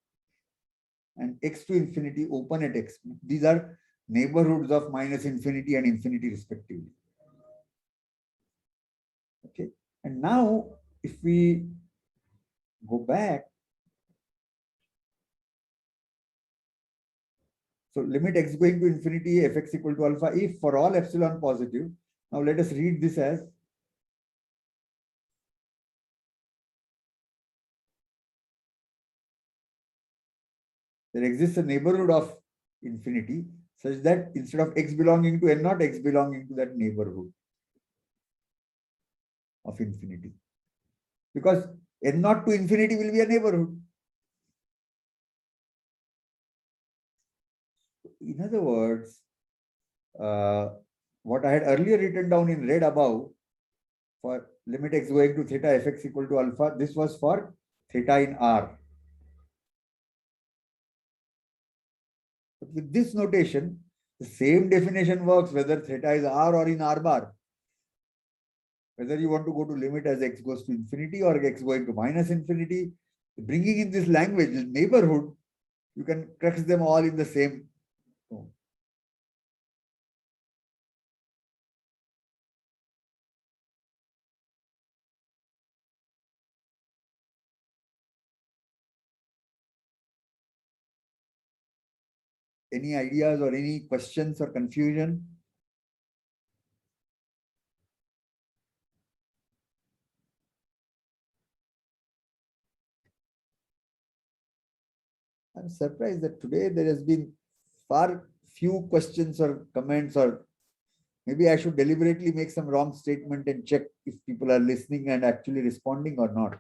and x to infinity open at x. These are neighborhoods of minus infinity and infinity respectively. Okay. And now if we go back, so limit x going to infinity fx equal to alpha if for all epsilon positive. Now let us read this as there exists a neighborhood of infinity such that instead of x belonging to n naught, x belonging to that neighborhood of infinity. Because n naught to infinity will be a neighborhood. In other words, what I had earlier written down in red above for limit x going to theta fx equal to alpha, this was for theta in R. But with this notation, the same definition works whether theta is R or in R bar. Whether you want to go to limit as x goes to infinity or x going to minus infinity, bringing in this language, this neighborhood, you can crux them all in the same tone. Any ideas or any questions or confusion? I'm surprised that today there has been far few questions or comments, or maybe I should deliberately make some wrong statement and check if people are listening and actually responding or not.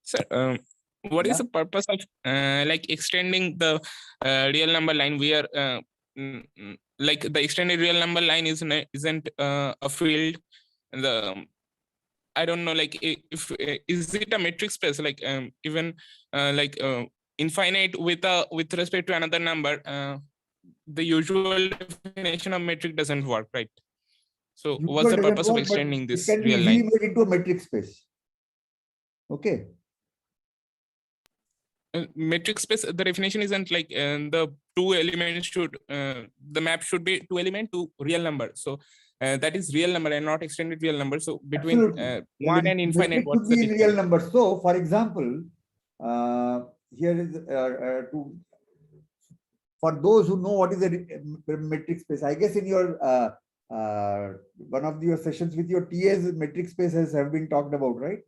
Sir, what is Yeah. the purpose of like extending the real number line? We are like the extended real number line isn't a field. The I don't know, like if is it a metric space? Like even like infinite with respect to another number, the usual definition of metric doesn't work, right? So what's Usual the doesn't purpose of work, but extending it this can be real easily line? made into a metric space. Okay. Metric space, the definition isn't like the two elements should the map should be two element to real number, so that is real number and not extended real number. So between Absolutely. one and infinite, Metric what's should the be in real difference? numbers. So, for example, here is for those who know what is a metric space. I guess in your one of your sessions with your TAs, metric spaces have been talked about, right?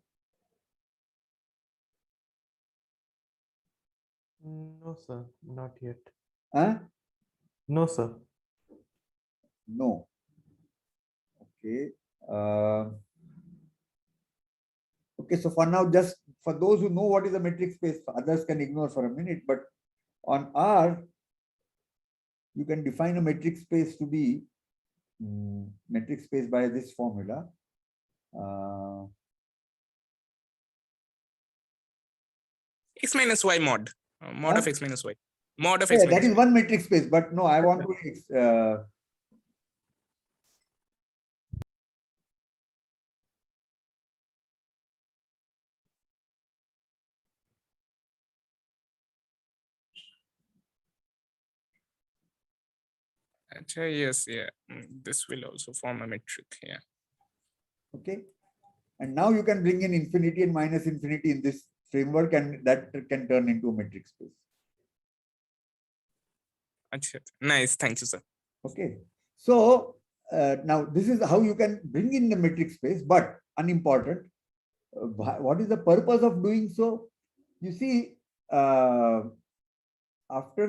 No, sir, not yet. Huh? No, sir. No. Okay. Okay, so for now, just for those who know what is a metric space, others can ignore for a minute, but on R, you can define a metric space to be metric space by this formula. X minus y mod mod of Huh? x minus y mod of x Yeah, that minus is y. one metric space, but no, I want to Actually, yes, yeah, this will also form a metric. Yeah. okay. And now you can bring in infinity and minus infinity in this framework, and that can turn into a metric space. Achha. Nice, thank you, sir. Okay. So now this is how you can bring in the metric space, but unimportant. What is the purpose of doing so? You see, after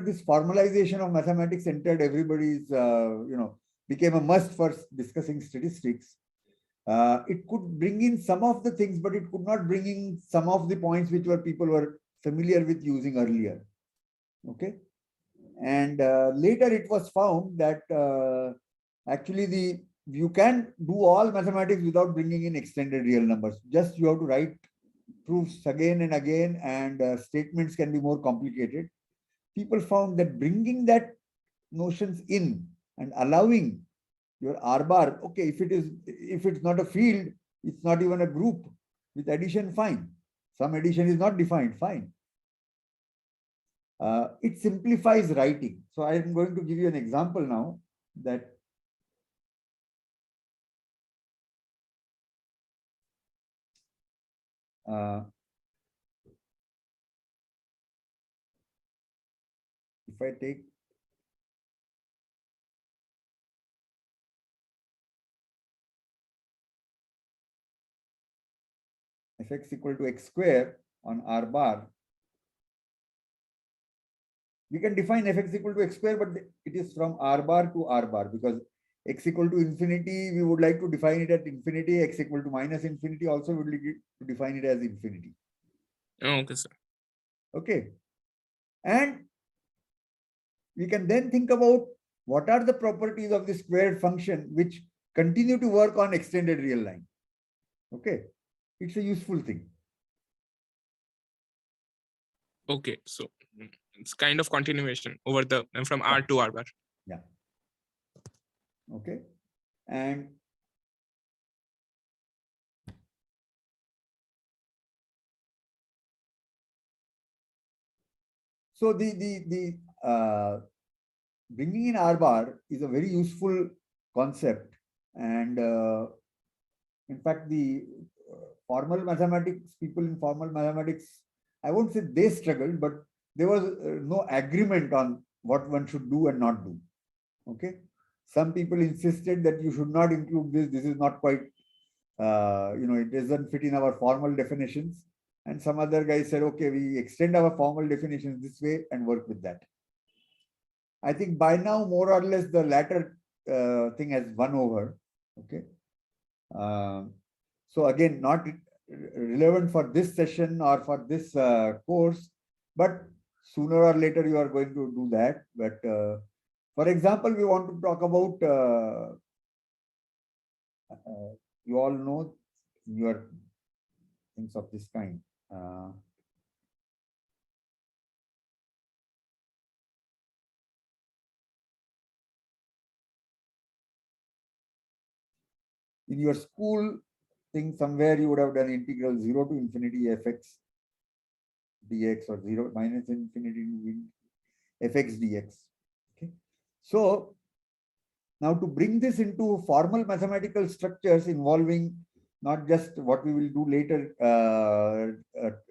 this formalization of mathematics entered, everybody's, became a must for discussing statistics. It could bring in some of the things, but it could not bring in some of the points which people were familiar with using earlier. Okay. And later it was found that actually you can do all mathematics without bringing in extended real numbers. Just you have to write proofs again and again, and statements can be more complicated. People found that bringing that notions in and allowing your R bar, okay, if it's not a field, it's not even a group, with addition, fine. Some addition is not defined, fine. It simplifies writing. So I am going to give you an example now that if I take fx equal to x square on r bar, we can define fx equal to x square, but it is from r bar to r bar, because x equal to infinity, we would like to define it at infinity. X equal to minus infinity also would like to define it as infinity. Okay, sir. Okay. And we can then think about what are the properties of the squared function which continue to work on extended real line. Okay. It's a useful thing. Okay, so it's kind of continuation over the from R to R bar. Yeah. Okay. And so the bringing in R bar is a very useful concept, and in fact the formal mathematics people in formal mathematics, I won't say they struggled, but there was no agreement on what one should do and not do. Okay, some people insisted that you should not include this. This is not quite, it doesn't fit in our formal definitions. And some other guys said, okay, we extend our formal definitions this way and work with that. I think by now, more or less, the latter thing has won over. Okay. So again, not relevant for this session or for this course, but sooner or later you are going to do that. But for example, we want to talk about, you all know your things of this kind. In your school thing, somewhere you would have done integral 0 to infinity fx dx or 0 minus infinity fx dx. Okay. So now to bring this into formal mathematical structures involving not just what we will do later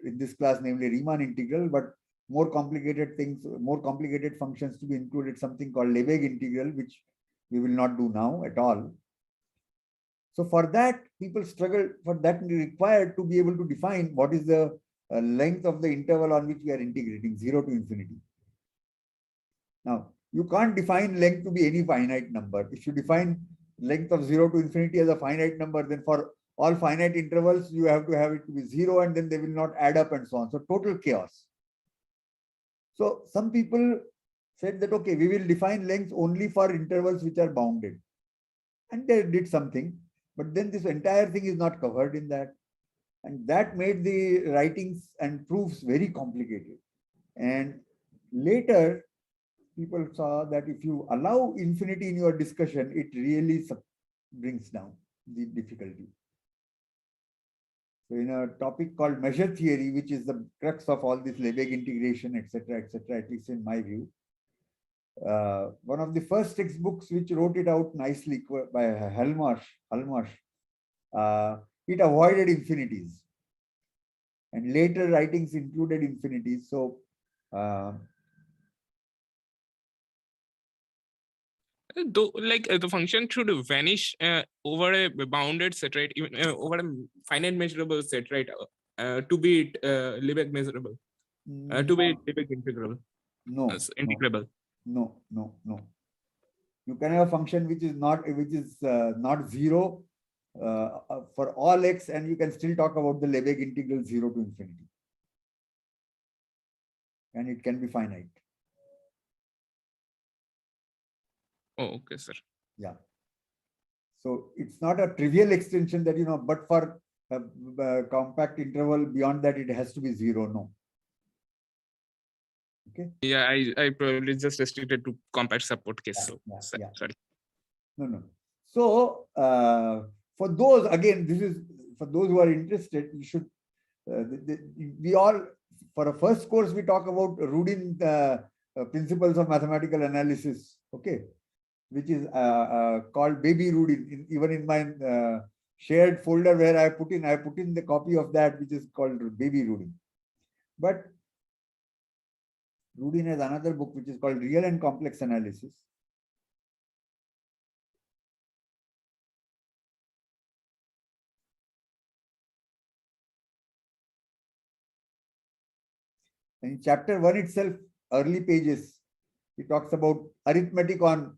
in this class, namely Riemann integral, but more complicated things, more complicated functions to be included, something called Lebesgue integral, which we will not do now at all. So for that, people struggle, for that required to be able to define what is the length of the interval on which we are integrating 0 to infinity. Now, you can't define length to be any finite number. If you define length of 0 to infinity as a finite number, then for all finite intervals, you have to have it to be 0, and then they will not add up and so on. So total chaos. So some people said that, okay, we will define length only for intervals which are bounded. And they did something, but then this entire thing is not covered in that. And that made the writings and proofs very complicated. And later, people saw that if you allow infinity in your discussion, it really brings down the difficulty. So in a topic called measure theory, which is the crux of all this Lebesgue integration, etc., at least in my view, one of the first textbooks which wrote it out nicely by Hallmarsh, it avoided infinities, and later writings included infinities. So Though, like the function should vanish over a bounded set, right? Even over a finite measurable set, right? To be Lebesgue measurable, to be Lebesgue integral. No, integrable. No. You can have a function which is not zero for all x, and you can still talk about the Lebesgue integral 0 to infinity, and it can be finite. Oh, okay, sir. Yeah. So it's not a trivial extension that, but for a compact interval beyond that, it has to be 0. No. Okay. Yeah, I probably just restricted to compact support case. Sorry. No. So for those, again, this is for those who are interested, you should, we all, for a first course, we talk about Rudin principles of mathematical analysis, okay, which is called Baby Rudin. Even in my shared folder where I put in the copy of that, which is called Baby Rudin. But Rudin has another book which is called Real and Complex Analysis. In chapter 1 itself, early pages, he talks about arithmetic on,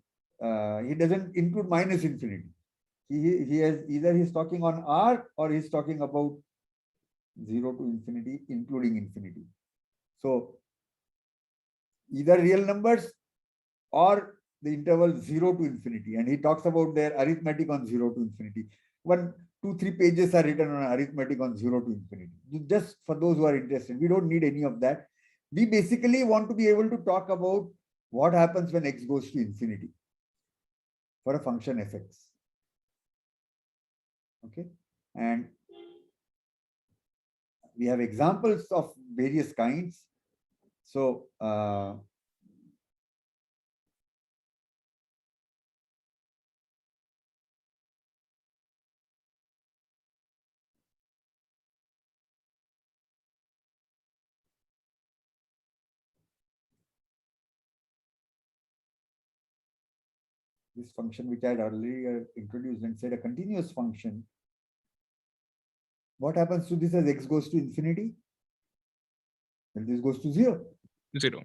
he doesn't include minus infinity. He has either he's talking on R or he's talking about 0 to infinity, including infinity. So either real numbers or the interval 0 to infinity. And he talks about their arithmetic on 0 to infinity. 1, 2, 3 pages are written on arithmetic on 0 to infinity. Just for those who are interested, we don't need any of that. We basically want to be able to talk about what happens when x goes to infinity for a function fx. Okay, and we have examples of various kinds. So this function which I had earlier introduced and said a continuous function. What happens to this as x goes to infinity? Well, this goes to 0. 0.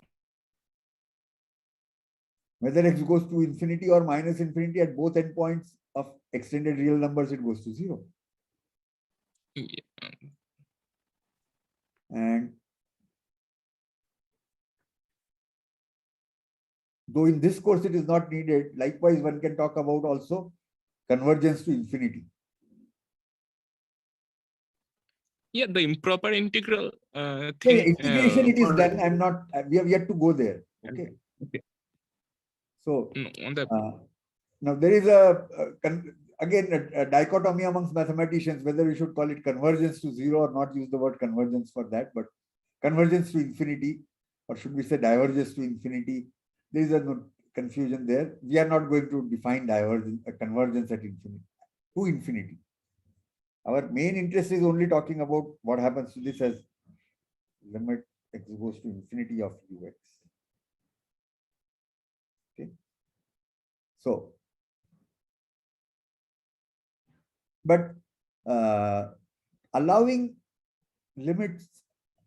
Whether x goes to infinity or minus infinity at both endpoints of extended real numbers, it goes to 0. Yeah. And though in this course it is not needed, likewise one can talk about also convergence to infinity. Yeah, the improper integral Yeah, thing. integration it is for- done. I'm not. We have yet to go there. Okay. Okay. So No, on the now there is again a dichotomy amongst mathematicians whether we should call it convergence to 0 or not use the word convergence for that, but convergence to infinity, or should we say divergence to infinity? There is a confusion there. We are not going to define divergence, convergence at infinity to infinity. Our main interest is only talking about what happens to this as limit x goes to infinity of ux. Okay. So, but allowing limits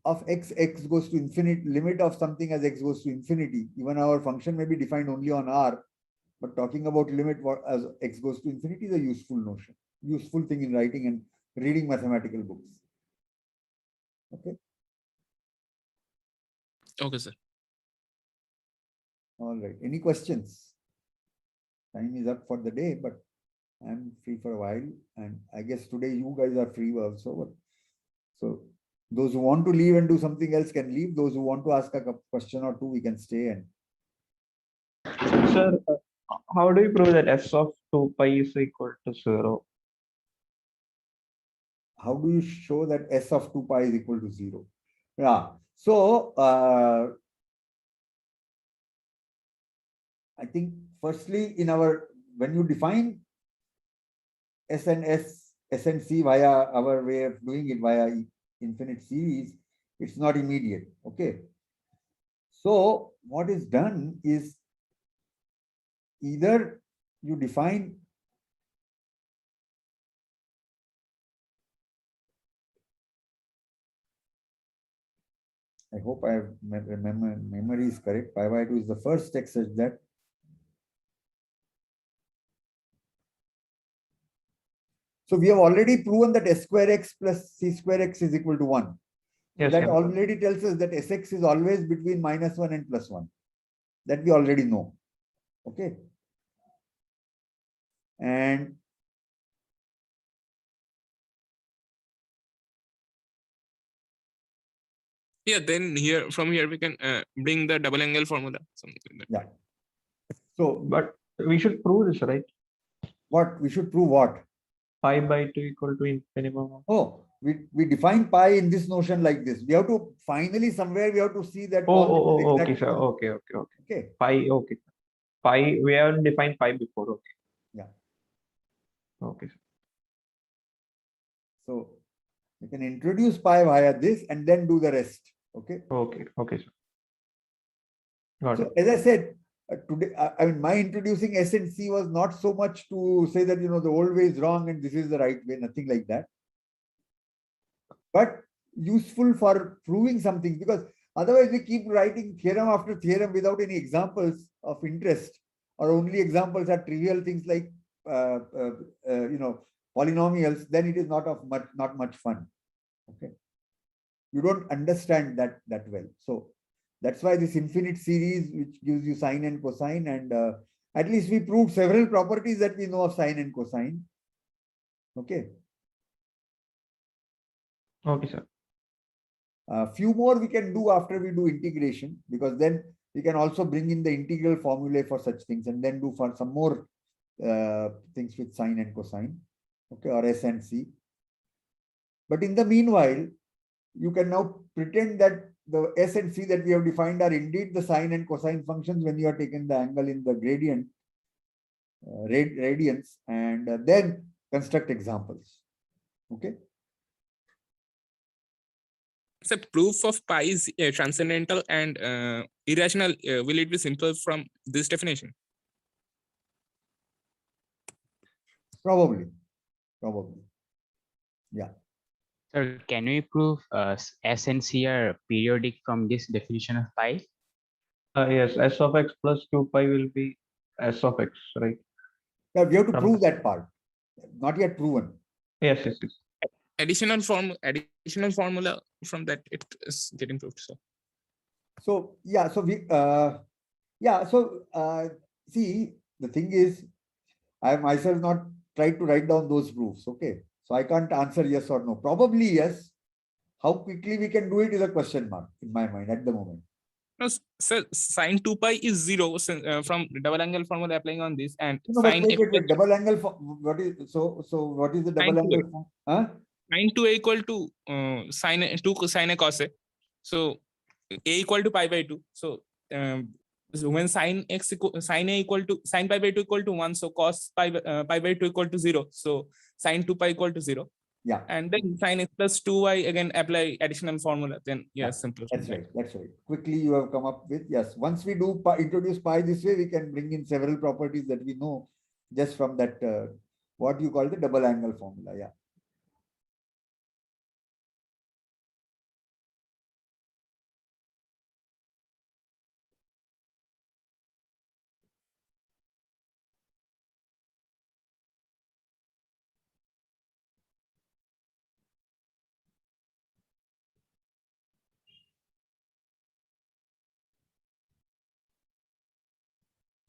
of x goes to infinity, limit of something as x goes to infinity, even our function may be defined only on R, but talking about limit as x goes to infinity is a useful notion, useful thing in writing and reading mathematical books. Okay. okay, sir. All right. Any questions? Time is up for the day, but I'm free for a while, and I guess today you guys are free also. So those who want to leave and do something else can leave. Those who want to ask a question or two, we can stay. And Sir, how do you prove that s of 2 pi is equal to 0? how do you show that s of 2 pi is equal to 0? Yeah. So I think firstly when you define S and C via our way of doing it via infinite series, it's not immediate. Okay. So what is done is either you define I hope I remember memory is correct. Pi by 2 is the first text such that so we have already proven that s square x plus c square x is equal to 1. Yes, That yeah. already tells us that Sx is always between -1 and +1. That we already know. Okay. And Yeah, then from here we can bring the double angle formula. Something like that. yeah. So But we should prove this, right? what we should prove what? Pi by 2 equal to minimum. Oh, we define pi in this notion like this. We have to finally somewhere we have to see that. Okay, sir. Okay. Okay. Pi, okay. Pi, we haven't defined pi before. Okay. Yeah. Okay, sir. So you can introduce pi via this and then do the rest. Okay. Okay, sir. Got So it. as I said, today, I mean, my introducing S and C was not so much to say that, the old way is wrong and this is the right way, nothing like that. But useful for proving something, because otherwise we keep writing theorem after theorem without any examples of interest, or only examples are trivial things like, polynomials, then it is not much fun. Okay. You don't understand that well. So that's why this infinite series, which gives you sine and cosine, and at least we proved several properties that we know of sine and cosine. Okay. Okay, sir. A few more we can do after we do integration, because then we can also bring in the integral formulae for such things, and then do for some more things with sine and cosine, okay, or S and C. But in the meanwhile, you can now pretend that the S and C that we have defined are indeed the sine and cosine functions when you are taking the angle in the gradient, radians, and then construct examples. Okay. So proof of pi is transcendental and irrational. Will it be simple from this definition? Probably. Yeah. Sir, can we prove S and C are periodic from this definition of pi? Yes, S of x plus 2 pi will be S of x, right? Yeah, we have to From prove the- that part. Not yet proven. Yes. Additional formula from that it is getting proved. So See, the thing is, I myself not tried to write down those proofs. Okay. So I can't answer yes or no. Probably yes. How quickly we can do it is a question mark in my mind at the moment. no, sir, sine 2 pi is 0 from double angle formula applying on this, and No, but sine wait, double angle. What is what is the double Sine angle? Huh? sine 2 equal to sine 2 sine cos a. So a equal to pi by 2. So when sine a equal to sine pi by 2 equal to 1, so cos pi by 2 equal to 0. So sine 2 pi equal to 0. Yeah. And then sine x plus 2y again apply additional formula. Then simple. That's right. Quickly you have come up with, yes. Once we do introduce pi this way, we can bring in several properties that we know just from that, what you call the double angle formula. Yeah.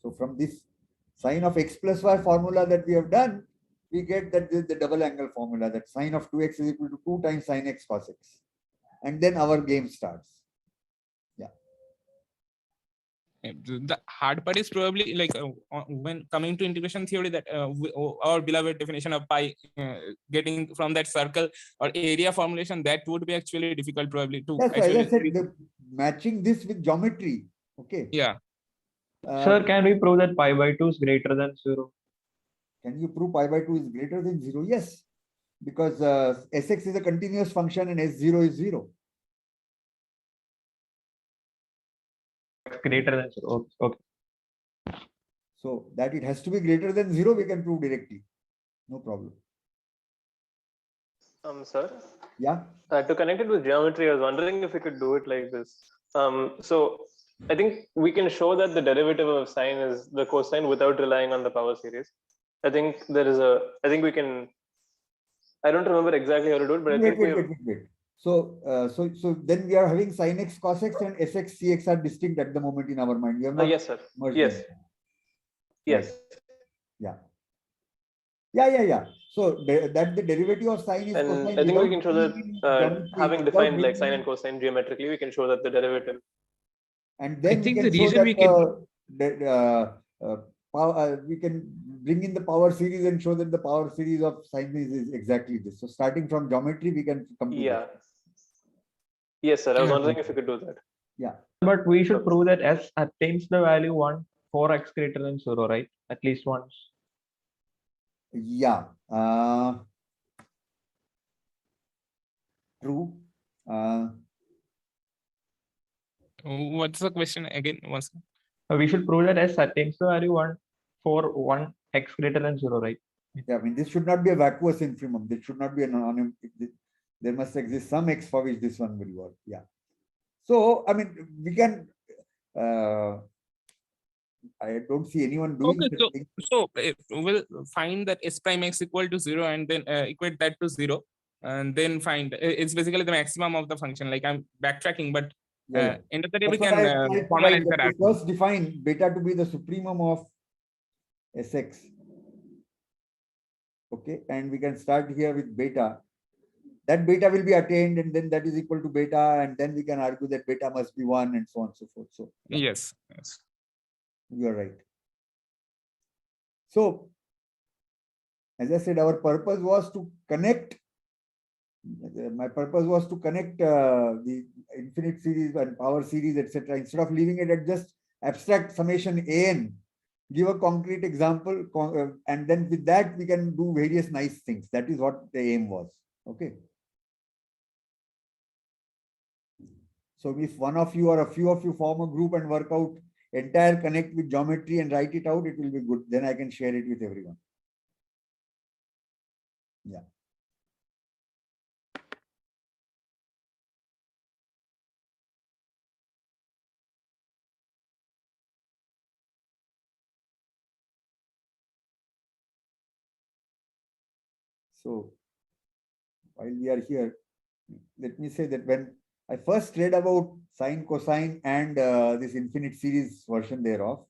So from this sine of x plus y formula that we have done, we get that the double angle formula, that sine of 2x is equal to 2 times sine x cos x. And then our game starts. Yeah. The hard part is probably like when coming to integration theory, that our beloved definition of pi, getting from that circle or area formulation, that would be actually difficult probably to. Yes, as I said, matching this with geometry. Okay. Yeah. Sir, can we prove that pi by 2 is greater than 0? Can you prove pi by 2 is greater than 0? Yes, because Sx is a continuous function and S0 is 0. Greater than 0. Okay. So that it has to be greater than 0, we can prove directly. No problem. Sir? Yeah. To connect it with geometry, I was wondering if we could do it like this. So I think we can show that the derivative of sine is the cosine without relying on the power series. I think we can, I don't remember exactly how to do it, but I think Wait. So then we are having sin x cos x and Sx Cx are distinct at the moment in our mind. We have not yes, sir. merged Yes. them. Yes. Right. Yeah. So that the derivative of sine is And cosine. I think we without can show that geometry, having without defined like bringing sine in- and cosine geometrically, we can show that the derivative. And then we think can the show reason that we can- we can bring in the power series and show that the power series of sine is exactly this. So starting from geometry, we can come to Yeah. that. Yes, sir. I was Yeah. wondering if we could do that. Yeah. But we should prove that S attains the value 1 for x greater than 0, right? At least once. Yeah. true. What's the question again? Once. We should prove that S takes the value 1 for 1 x greater than 0, right? Yeah, I mean, this should not be a vacuous infimum. This should not be a non. There must exist some x for which this one will work. Yeah. So, I mean, we can. I don't see anyone doing Okay, such thing. so we'll find that S prime x equal to 0 and then equate that to 0 and then find it's basically the maximum of the function. Like I'm backtracking, but Yeah, end of the day we that's what can I tried to common write, answer that we out. first define beta to be the supremum of Sx. Okay, and we can start here with beta. That beta will be attained, and then that is equal to beta, and then we can argue that beta must be 1 and so on and so forth. So yeah, Yes. you're right. So, as I said, our purpose was to connect. My purpose was to connect the infinite series and power series, etc. Instead of leaving it at just abstract summation an, give a concrete example, and then with that we can do various nice things. That is what the aim was. Okay. So if one of you or a few of you form a group and work out entire connect with geometry and write it out, it will be good. Then I can share it with everyone. Yeah. So while we are here, let me say that when I first read about sine, cosine, and this infinite series version thereof,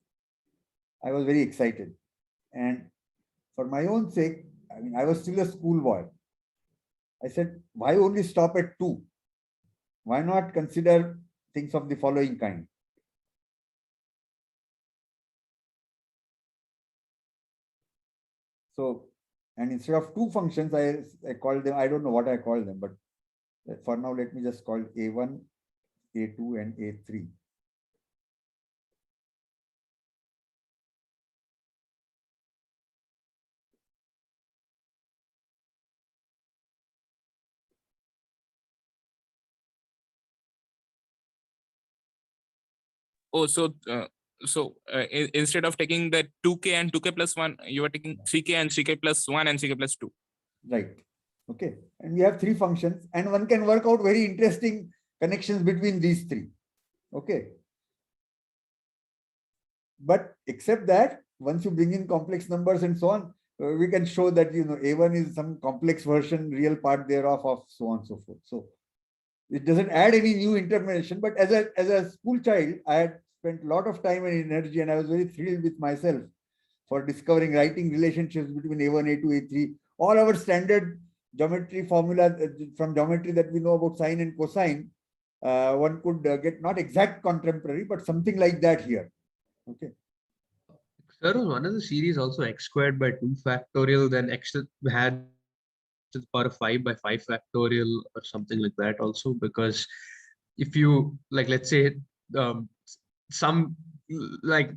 I was very excited. And for my own sake, I mean, I was still a schoolboy. I said, why only stop at 2? Why not consider things of the following kind? So, and instead of 2 functions, I called them, I don't know what I call them, but for now, let me just call A1, A2, and A3. Oh, so instead of taking the 2k and 2k plus 1, you are taking 3k and 3k plus 1 and 3k plus 2. Right. Okay. And we have 3 functions, and one can work out very interesting connections between these 3. Okay. But except that, once you bring in complex numbers and so on, we can show that, you know, A1 is some complex version, real part thereof, of so on and so forth. So it doesn't add any new information, but as a school child, I had spent a lot of time and energy, and I was very thrilled with myself for discovering writing relationships between A1, A2, A3, all our standard geometry formula from geometry that we know about sine and cosine. One could get not exact contemporary, but something like that here. Okay. There was one of the series also x squared by 2 factorial, then x had to the power of 5 by 5 factorial or something like that also, because if you like, let's say some like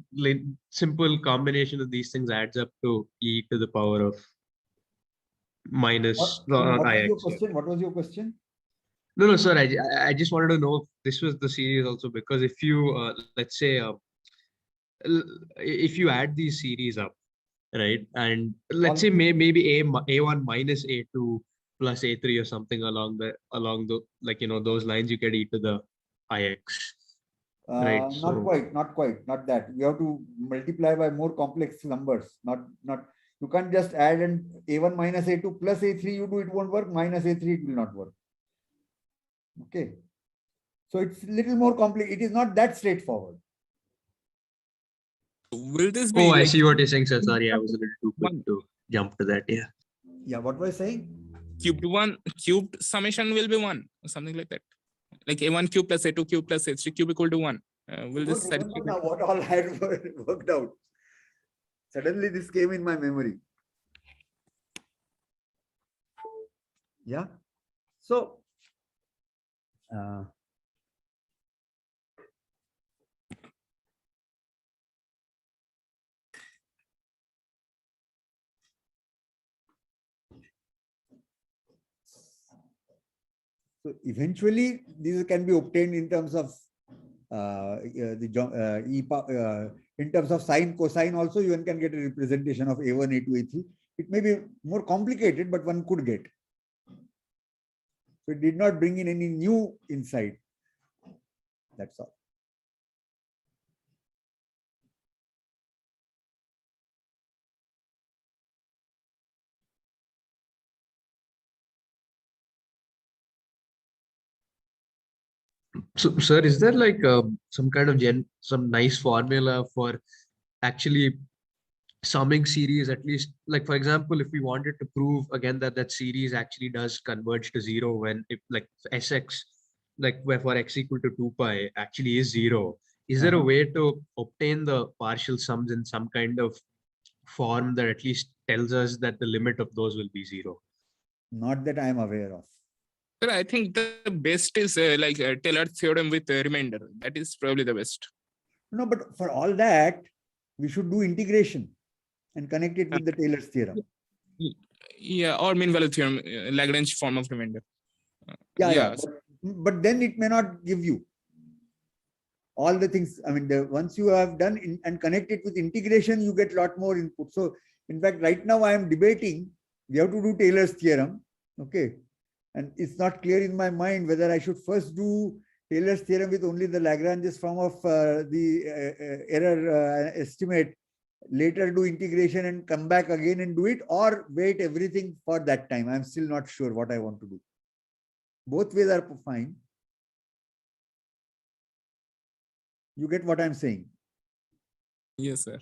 simple combination of these things adds up to e to the power of minus What was ix. your question? What was your question? No, sir. I just wanted to know if this was the series also, because if you let's say if you add these series up, right, and let's say maybe a1 minus a2 plus a3 or something along the like, you know, those lines, you get e to the ix. Right. Not quite, not that. You have to multiply by more complex numbers. Not you can't just add and a1 minus a2 plus a3 you do, it won't work. Minus a3 it will not work. Okay. So it's a little more complex. It is not that straightforward. Will this be? Oh, I like, see what you're saying, sir. Sorry, I was a little too quick to jump to that. Yeah. Yeah, what was I saying? Cubed summation will be 1 or something like that. Like a1 cube plus a2 cube plus a3 cube equal to 1. Will I this don't remember satisfy? now what all I had worked out. Suddenly this came in my memory. Yeah. So So eventually, these can be obtained in terms of in terms of sine, cosine. Also, you can get a representation of A1, A2, A3. It may be more complicated, but one could get. So it did not bring in any new insight. That's all. So, sir, is there like some kind of some nice formula for actually summing series? At least, like for example, if we wanted to prove again that that series actually does converge to zero when if like Sx, like where for x equal to 2 pi actually is zero. Is there a way to obtain the partial sums in some kind of form that at least tells us that the limit of those will be zero? Not that I am aware of. Sir, I think the best is like Taylor's theorem with remainder. That is probably the best. No, but for all that, we should do integration and connect it with the Taylor's theorem. Yeah, or mean value theorem, Lagrange form of remainder. Yeah. But then it may not give you all the things. I mean, once you have done and connect it with integration, you get a lot more input. So in fact, right now I am debating, we have to do Taylor's theorem. Okay. And it's not clear in my mind whether I should first do Taylor's theorem with only the Lagrange's form of the error estimate, later do integration and come back again and do it, or wait everything for that time. I'm still not sure what I want to do. Both ways are fine. You get what I'm saying? Yes, sir.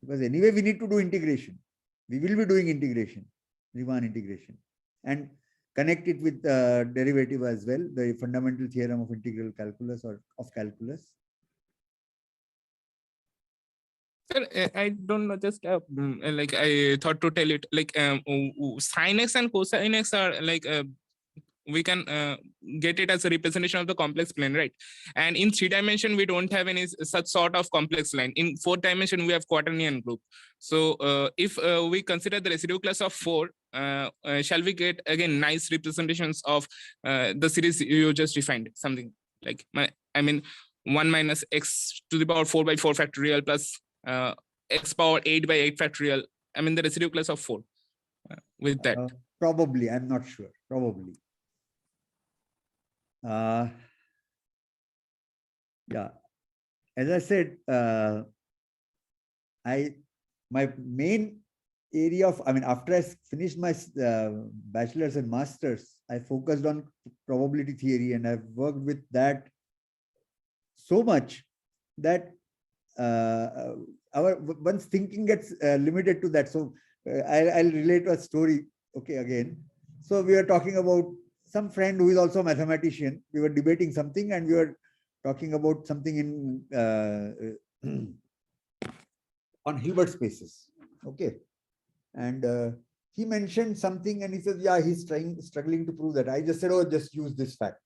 Because anyway, we need to do integration. We will be doing integration, Riemann integration, and connect it with derivative as well, the fundamental theorem of integral calculus or of calculus. Sir, I don't know, just like I thought to tell it, like sin x and cosine x are like we can get it as a representation of the complex plane, right? And in 3 dimension, we don't have any such sort of complex line. In 4 dimension, we have quaternion group. So if we consider the residue class of 4, shall we get again nice representations of the series you just defined? Something like, I mean, 1 minus x to the power 4 by 4 factorial plus x power 8 by 8 factorial. I mean, the residue class of 4 with that. Probably, I'm not sure. Probably. Yeah, as I said, my main area of, I mean, after I finished my bachelor's and master's, I focused on probability theory, and I've worked with that so much that one's thinking gets limited to that. So I'll relate a story. Okay, again. So we are talking about some friend who is also a mathematician. We were debating something, and we were talking about something in on Hilbert spaces. Okay, and he mentioned something, and he said, "Yeah, he's struggling to prove that." I just said, "Oh, just use this fact."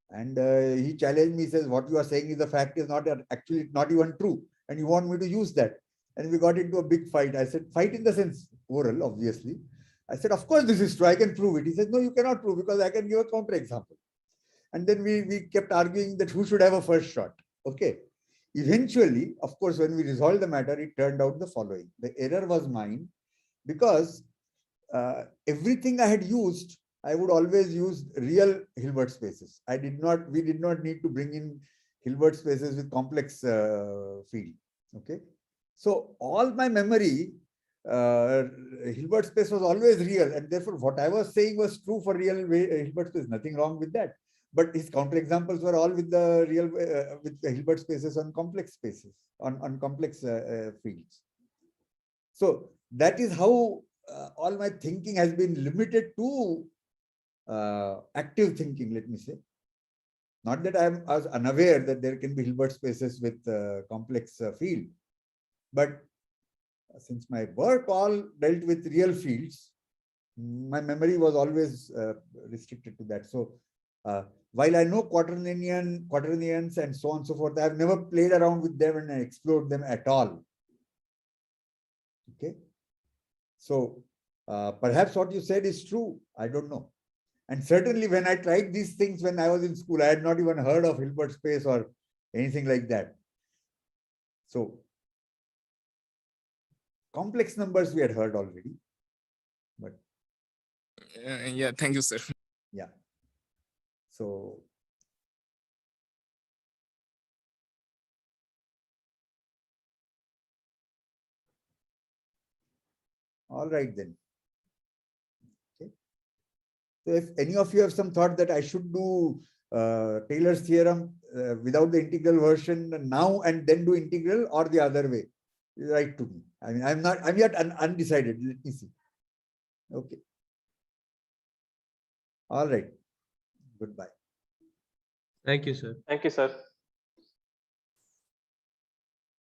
And he challenged me. He says, "What you are saying is the fact is not actually not even true, and you want me to use that?" And we got into a big fight. I said, "Fight in the sense oral, obviously." I said, "Of course, this is true. I can prove it." He said, "No, you cannot prove, because I can give a counter example." And then we kept arguing that who should have a first shot. Okay. Eventually, of course, when we resolved the matter, it turned out the following. The error was mine, because everything I had used, I would always use real Hilbert spaces. We did not need to bring in Hilbert spaces with complex field. Okay. So all my memory, Hilbert space was always real, and therefore what I was saying was true for real Hilbert space. Nothing wrong with that. But his counterexamples were all with the real with the Hilbert spaces on complex spaces, on complex fields. So that is how all my thinking has been limited to active thinking, let me say. Not that I was unaware that there can be Hilbert spaces with complex field, but since my work all dealt with real fields, my memory was always restricted to that. So while I know quaternions and so on and so forth, I have never played around with them and explored them at all. Okay. So perhaps what you said is true. I don't know. And certainly when I tried these things when I was in school, I had not even heard of Hilbert space or anything like that. So complex numbers we had heard already. But Yeah, thank you, sir. yeah. So all right then. Okay. So if any of you have some thought that I should do Taylor's theorem without the integral version now and then do integral, or the other way, write to me. I mean, I'm yet undecided. Let me see. Okay. All right. Goodbye. Thank you, sir. Thank you, sir.